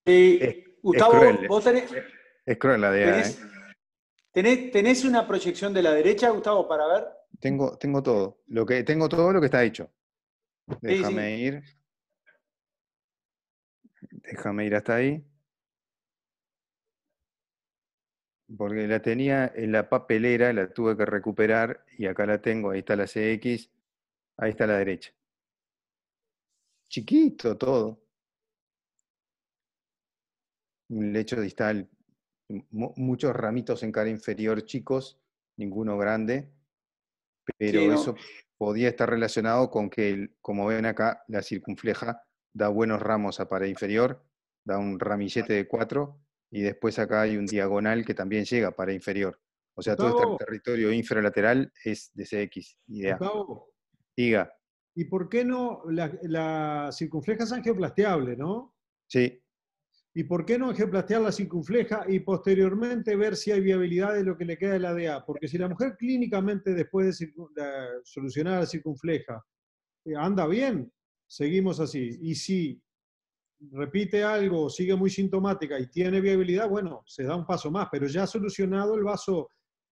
Es Gustavo, cruel, vos es cruel la DEA, tenés una proyección de la derecha, Gustavo, para ver. Tengo todo. Tengo todo lo que está hecho. Sí, sí. Déjame ir hasta ahí. Porque la tenía en la papelera, la tuve que recuperar y acá la tengo, ahí está la CX, ahí está la derecha. Chiquito todo. Un lecho distal, muchos ramitos en cara inferior chicos, ninguno grande, Sí, pero no. eso podía estar relacionado con que, como ven acá, la circunfleja da buenos ramos a pared inferior, da un ramillete de 4, y después acá hay un diagonal que también llega a pared inferior. O sea, todo este Gustavo, territorio infralateral es de CX, idea. Gustavo, Diga, ¿y por qué no la circunfleja es angioplasteable, no? sí, ¿Y por qué no angioplastear la circunfleja y posteriormente ver si hay viabilidad de lo que le queda de la DA? Porque si la mujer clínicamente después de solucionar la circunfleja anda bien, seguimos así. Y si repite algo, sigue muy sintomática y tiene viabilidad, bueno, se da un paso más, pero ya ha solucionado el vaso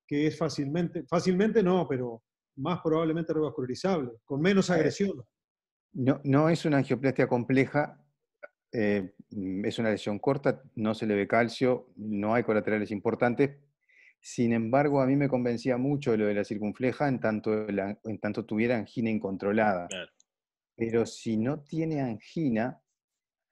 que es fácilmente no, pero más probablemente revascularizable, con menos agresión. no es una angioplastia compleja, es una lesión corta, no se le ve calcio, no hay colaterales importantes. Sin embargo, a mí me convencía mucho lo de la circunfleja en tanto tuviera angina incontrolada. Claro. Pero si no tiene angina,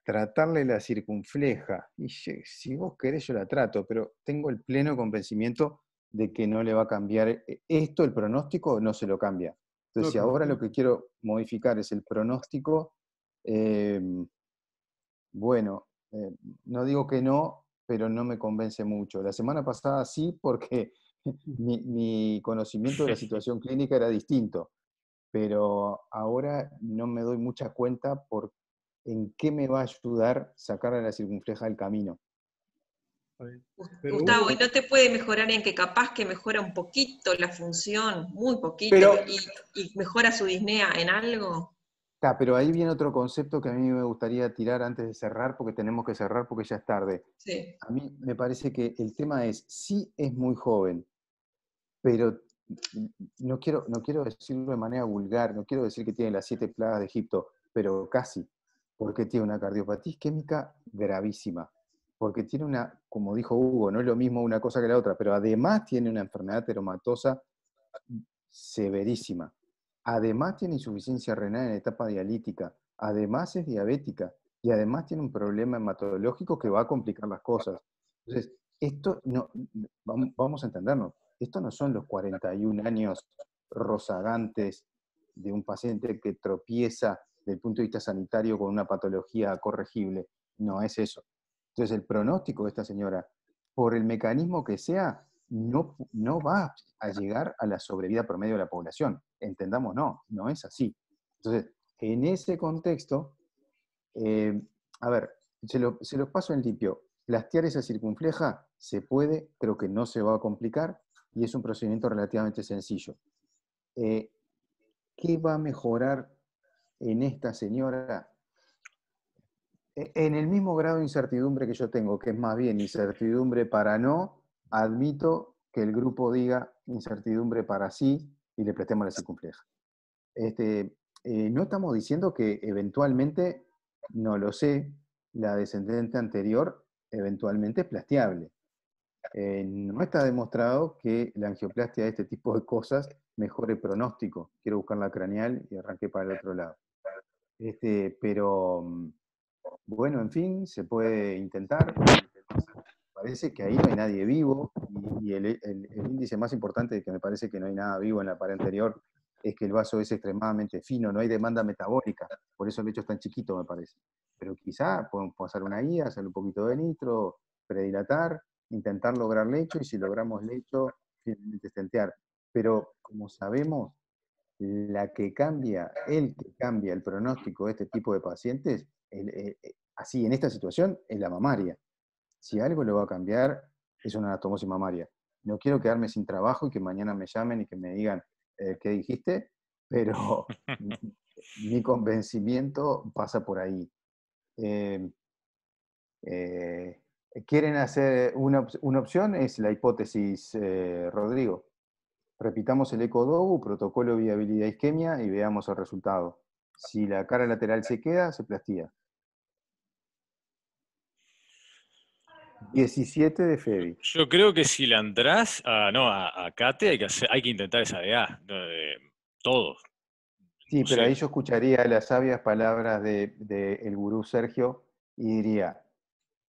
tratarle la circunfleja, y si vos querés yo la trato, pero tengo el pleno convencimiento de que no le va a cambiar esto, el pronóstico no se lo cambia. Entonces, si ahora lo que quiero modificar es el pronóstico, bueno, no digo que no, pero no me convence mucho. La semana pasada sí, porque mi conocimiento de la situación clínica era distinto, pero ahora no me doy mucha cuenta por en qué me va a ayudar sacar a la circunfleja del camino. Pero Gustavo, ¿y Hugo, no te puede mejorar en que capaz que mejora un poquito la función, muy poquito, y mejora su disnea en algo? Pero ahí viene otro concepto que a mí me gustaría tirar antes de cerrar, porque tenemos que cerrar porque ya es tarde. Sí. A mí me parece que el tema es, sí es muy joven, pero no quiero decirlo de manera vulgar, no quiero decir que tiene las 7 plagas de Egipto, pero casi, porque tiene una cardiopatía isquémica gravísima, porque tiene una, como dijo Hugo, no es lo mismo una cosa que la otra, pero además tiene una enfermedad teromatosa severísima, además tiene insuficiencia renal en etapa dialítica, además es diabética, y además tiene un problema hematológico que va a complicar las cosas. Entonces, esto no, vamos a entendernos, esto no son los 41 años rozagantes de un paciente que tropieza desde el punto de vista sanitario con una patología corregible, no es eso. Entonces el pronóstico de esta señora, por el mecanismo que sea, no va a llegar a la sobrevida promedio de la población. Entendamos, no es así. Entonces, en ese contexto, a ver, se los paso en limpio. Plastear esa circunfleja se puede, creo que no se va a complicar y es un procedimiento relativamente sencillo. ¿Qué va a mejorar en esta señora? En el mismo grado de incertidumbre que yo tengo, que es más bien incertidumbre para no, admito que el grupo diga incertidumbre para sí y le prestemos la circunfleja. No estamos diciendo que eventualmente, no lo sé, la descendente anterior eventualmente es plasteable. No está demostrado que la angioplastia de este tipo de cosas mejore el pronóstico. Quiero buscar la craneal y arranqué para el otro lado. Pero, bueno, en fin, se puede intentar. Parece que ahí no hay nadie vivo, y el índice más importante de que me parece que no hay nada vivo en la pared anterior es que el vaso es extremadamente fino, no hay demanda metabólica, por eso el lecho es tan chiquito, me parece. Pero quizá podemos pasar una guía, hacer un poquito de nitro, predilatar, intentar lograr lecho, y si logramos lecho, finalmente estentear. Pero, como sabemos, el que cambia el pronóstico de este tipo de pacientes, así en esta situación, es la mamaria. Si algo lo va a cambiar, es una anastomosis mamaria. No quiero quedarme sin trabajo y que mañana me llamen y que me digan, ¿qué dijiste? Pero mi convencimiento pasa por ahí. ¿Quieren hacer una opción? Es la hipótesis, Rodrigo. Repitamos el ECO-DOU, protocolo viabilidad isquemia, y veamos el resultado. Si la cara lateral se queda, se plastía. 17 de Febi. Yo creo que si la entrás a Cate, hay que intentar esa DA. Todos. Sí, No pero sé. ahí yo escucharía las sabias palabras del gurú Sergio y diría,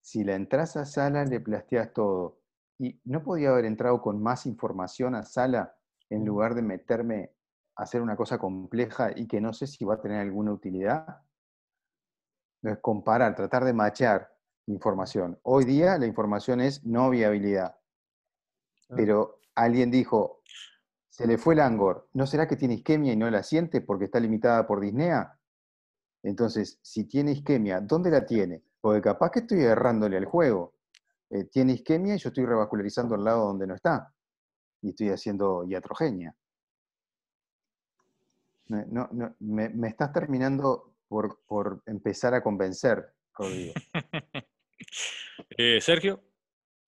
si la entras a sala, le plasteas todo. ¿Y no podía haber entrado con más información a sala en lugar de meterme a hacer una cosa compleja y que no sé si va a tener alguna utilidad? Entonces, comparar, tratar de machear información. Hoy día la información es no viabilidad. Pero alguien dijo, se le fue el Angor, ¿no será que tiene isquemia y no la siente porque está limitada por disnea? Entonces, si tiene isquemia, ¿dónde la tiene? Porque capaz que estoy errándole al juego. Tiene isquemia y yo estoy revascularizando al lado donde no está. Y estoy haciendo iatrogenia. Me estás terminando por empezar a convencer, Rodrigo. ¿Sergio?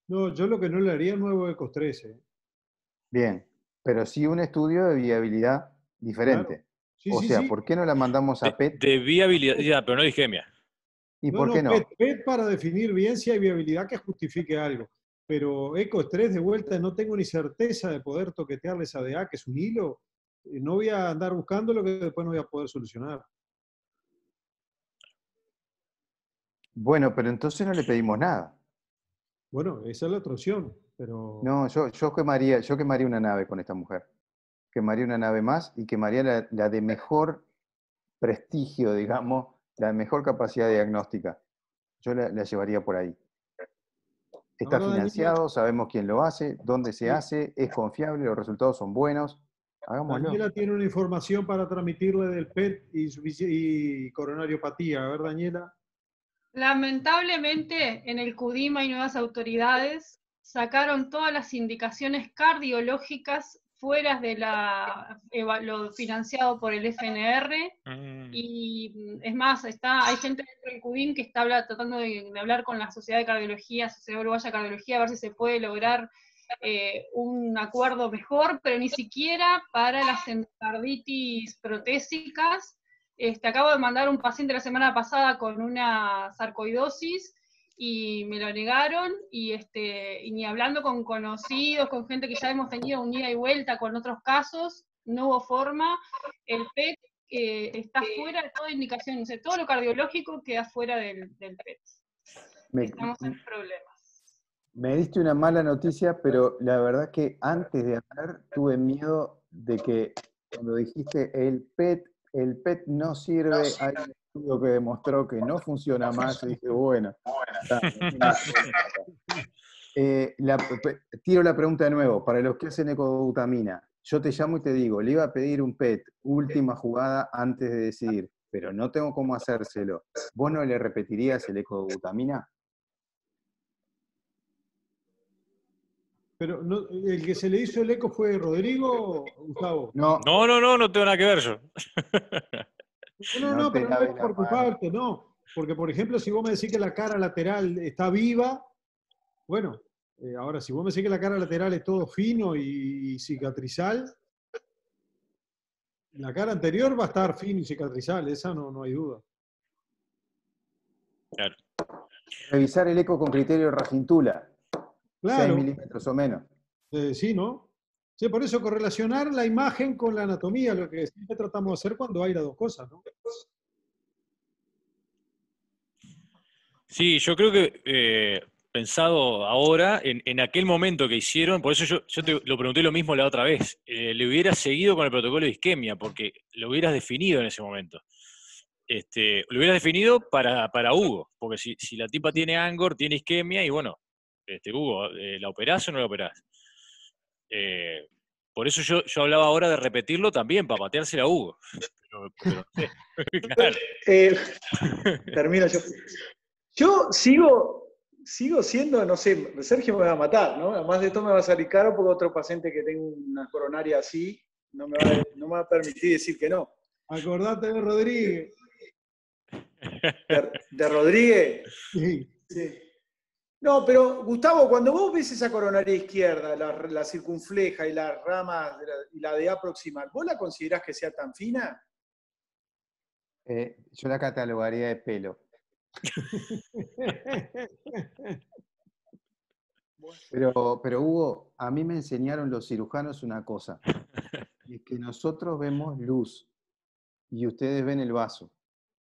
No, yo lo que no le haría es nuevo ECOS 13. Bien, pero sí un estudio de viabilidad diferente. Claro. Sí, o sí, sea, sí. ¿por qué no la mandamos a PET? De viabilidad, ya, pero no de isquemia. ¿Y por qué no? PET para definir bien si hay viabilidad que justifique algo. Pero ECOS 3 de vuelta no tengo ni certeza de poder toquetearle esa DA, que es un hilo. No voy a andar buscando lo que después no voy a poder solucionar. Bueno, pero entonces no le pedimos nada. Bueno, esa es la otra opción, pero... No, yo quemaría una nave con esta mujer. Quemaría una nave más y quemaría la de mejor prestigio, digamos, la de mejor capacidad diagnóstica. Yo la llevaría por ahí. Está Ahora, financiado, Daniela, sabemos quién lo hace, dónde se hace, es confiable, los resultados son buenos. Hagámoslo. Daniela tiene una información para transmitirle del PET y coronariopatía. A ver, Daniela. Lamentablemente, en el CUDIMA y nuevas autoridades sacaron todas las indicaciones cardiológicas fuera de lo financiado por el FNR, y es más, hay gente dentro del CUDIM que está tratando de hablar con la Sociedad de Cardiología, Sociedad Uruguaya de Cardiología, a ver si se puede lograr un acuerdo mejor, pero ni siquiera para las endocarditis protésicas. Acabo de mandar un paciente la semana pasada con una sarcoidosis y me lo negaron, y ni hablando con conocidos, con gente que ya hemos tenido un ida y vuelta con otros casos, no hubo forma. El PET está fuera de toda indicación, o sea, todo lo cardiológico queda fuera del PET. Estamos en problemas. Me diste una mala noticia, pero la verdad que antes de hablar tuve miedo de que cuando dijiste el PET no sirve, hay un estudio que demostró que no funciona más, y dije, bueno, tiro la pregunta de nuevo, para los que hacen ecobutamina, yo te llamo y te digo, le iba a pedir un PET, última jugada antes de decidir, pero no tengo cómo hacérselo. ¿Vos no le repetirías el ecobutamina? Pero no, ¿el que se le hizo el eco fue Rodrigo o Gustavo? No tengo nada que ver yo. No, pero no es por culparte, no. Porque, por ejemplo, si vos me decís que la cara lateral está viva, bueno, Ahora, si vos me decís que la cara lateral es todo fino y cicatrizal, la cara anterior va a estar fino y cicatrizal, esa no hay duda. Claro. Revisar el eco con criterio Rajintula, Claro. 6 milímetros o menos. Sí, ¿no? Sí, por eso correlacionar la imagen con la anatomía, lo que siempre tratamos de hacer cuando hay las dos cosas, ¿no? Sí, yo creo que pensado ahora, en aquel momento que hicieron, por eso yo te lo pregunté lo mismo la otra vez, le hubieras seguido con el protocolo de isquemia, porque lo hubieras definido en ese momento. Lo hubieras definido para Hugo, porque si la tipa tiene Angor, tiene isquemia, y bueno, Hugo, ¿la operás o no la operás? Por eso yo hablaba ahora de repetirlo también, para pateársela a Hugo. Pero no sé. Claro. Termino yo. Yo sigo siendo, no sé, Sergio me va a matar, ¿no? Además de esto me va a salir caro porque otro paciente que tenga una coronaria así no me va a permitir decir que no. Acordate de Rodríguez. ¿De Rodríguez? Sí. Sí. No, pero Gustavo, cuando vos ves esa coronaria izquierda, la circunfleja y las ramas y la DA proximal, ¿vos la considerás que sea tan fina? Yo la catalogaría de pelo. Pero Hugo, a mí me enseñaron los cirujanos una cosa, y es que nosotros vemos luz y ustedes ven el vaso.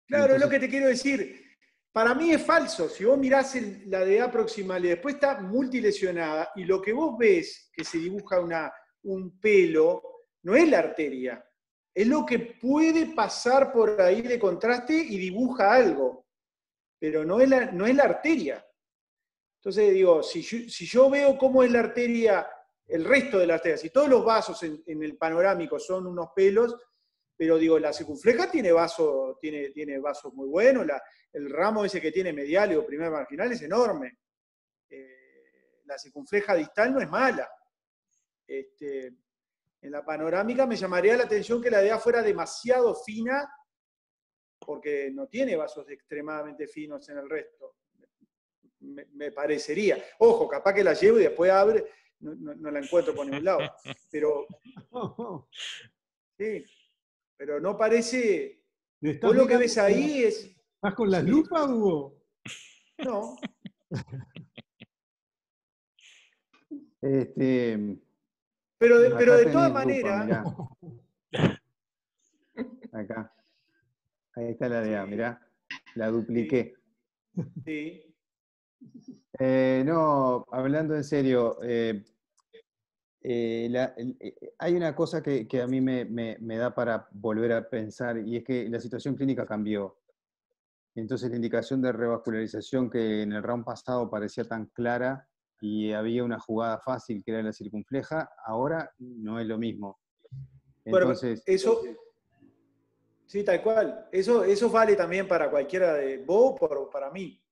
Claro, entonces, es lo que te quiero decir. Para mí es falso. Si vos mirás la DA proximal y después está multilesionada y lo que vos ves que se dibuja un pelo, no es la arteria. Es lo que puede pasar por ahí de contraste y dibuja algo. Pero no es la arteria. Entonces digo, si yo veo cómo es la arteria, el resto de la arteria, si todos los vasos en el panorámico son unos pelos, pero digo, la circunfleja tiene vasos muy buenos, el ramo ese que tiene medial o primer marginal es enorme. La circunfleja distal no es mala. En la panorámica me llamaría la atención que la DA fuera demasiado fina, porque no tiene vasos extremadamente finos en el resto. Me parecería. Ojo, capaz que la llevo y después abre, no la encuentro por ningún lado. Pero, sí, pero no parece. Vos lo que ves ahí es. ¿Estás con las lupas, Hugo? No. Pero de todas maneras. Acá. Ahí está la DA, mirá. La dupliqué. Sí. No, hablando en serio, hay una cosa que a mí me da para volver a pensar, y es que la situación clínica cambió. Entonces la indicación de revascularización que en el round pasado parecía tan clara y había una jugada fácil que era la circunfleja, ahora no es lo mismo. Entonces, bueno, eso, sí, tal cual. Eso vale también para cualquiera de vos o para mí.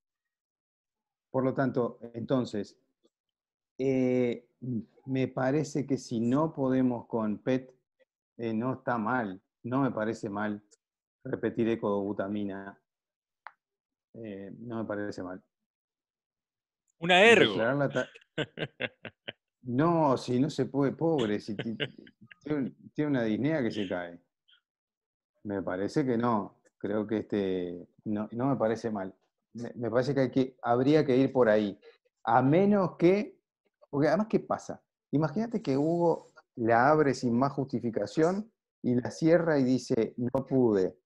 Por lo tanto, entonces, me parece que si no podemos con PET, no está mal, no me parece mal repetir ecodobutamina. No me parece mal. Una ergo. No, si no se puede, pobre, si tiene una disnea que se cae. Me parece que no. Creo que no me parece mal. Me parece que habría que ir por ahí. A menos que, porque además, ¿qué pasa? Imagínate que Hugo la abre sin más justificación y la cierra y dice, no pude.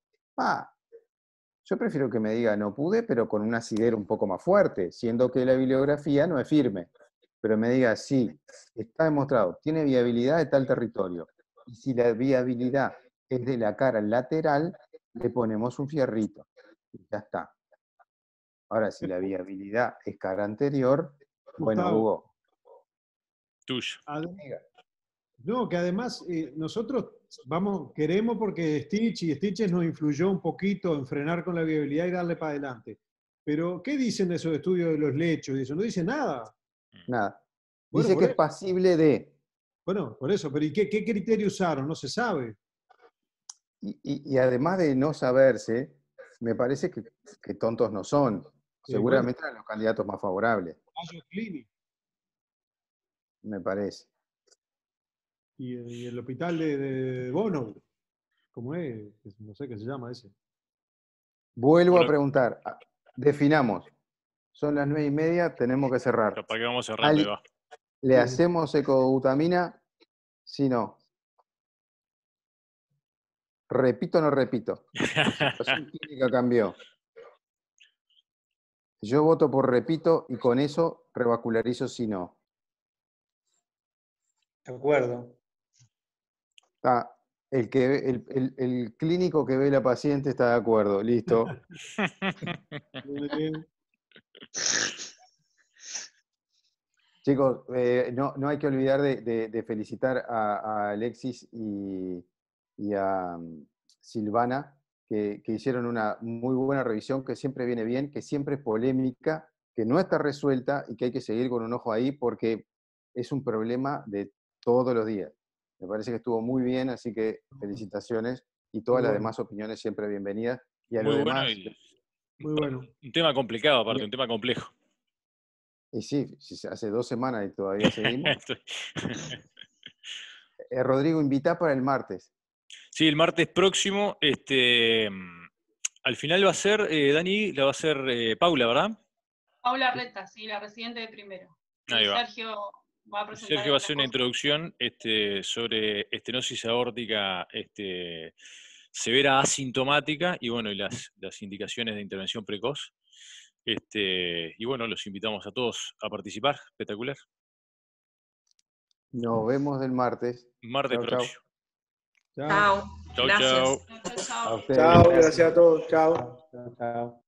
Yo prefiero que me diga no pude, pero con un asidero un poco más fuerte, siendo que la bibliografía no es firme. Pero me diga, sí, está demostrado, tiene viabilidad de tal territorio. Y si la viabilidad es de la cara lateral, le ponemos un fierrito. Y ya está. Ahora, si la viabilidad es cara anterior, bueno, Hugo. Tuyo. No, que además nosotros queremos porque Stitches nos influyó un poquito en frenar con la viabilidad y darle para adelante. Pero, ¿qué dicen de esos estudios de los lechos? No dice nada. Nada. Dice que es pasible de. Bueno, por eso, pero ¿y qué criterio usaron? No se sabe. Y además de no saberse, me parece que tontos no son. Seguramente eran los candidatos más favorables. me parece. Y el hospital de Bono, ¿cómo es? No sé qué se llama ese. Vuelvo a preguntar, definamos. Son las 9:30, tenemos que cerrar. ¿Para qué vamos cerrando? Ahí va. ¿Le hacemos ecobutamina? Sí, no. ¿Repito o no repito? La situación clínica cambió. Yo voto por repito y con eso revascularizo sí no. De acuerdo. El clínico que ve a la paciente está de acuerdo. Listo. Muy bien. Chicos, no hay que olvidar de felicitar a Alexis y a Silvana, que hicieron una muy buena revisión, que siempre viene bien, que siempre es polémica, que no está resuelta y que hay que seguir con un ojo ahí porque es un problema de todos los días. Me parece que estuvo muy bien, así que felicitaciones y todas las demás opiniones siempre bienvenidas. Y a muy lo bueno demás, muy bueno. Un tema complicado, aparte, un tema complejo. Y sí, hace 2 semanas y todavía seguimos. Rodrigo, invita para el martes. Sí, el martes próximo, al final va a ser, Dani, la va a ser Paula, ¿verdad? Paula Reta, sí, la residente de primero. Ahí va. Sergio va a presentar. Sergio va a hacer una introducción sobre estenosis aórtica severa asintomática y bueno, y las indicaciones de intervención precoz. Y bueno, los invitamos a todos a participar. Espectacular. Nos vemos el martes. Martes próximo. Chao. Chau, Gracias. chau. A ustedes, Chao, gracias a todos. Chao. Chao.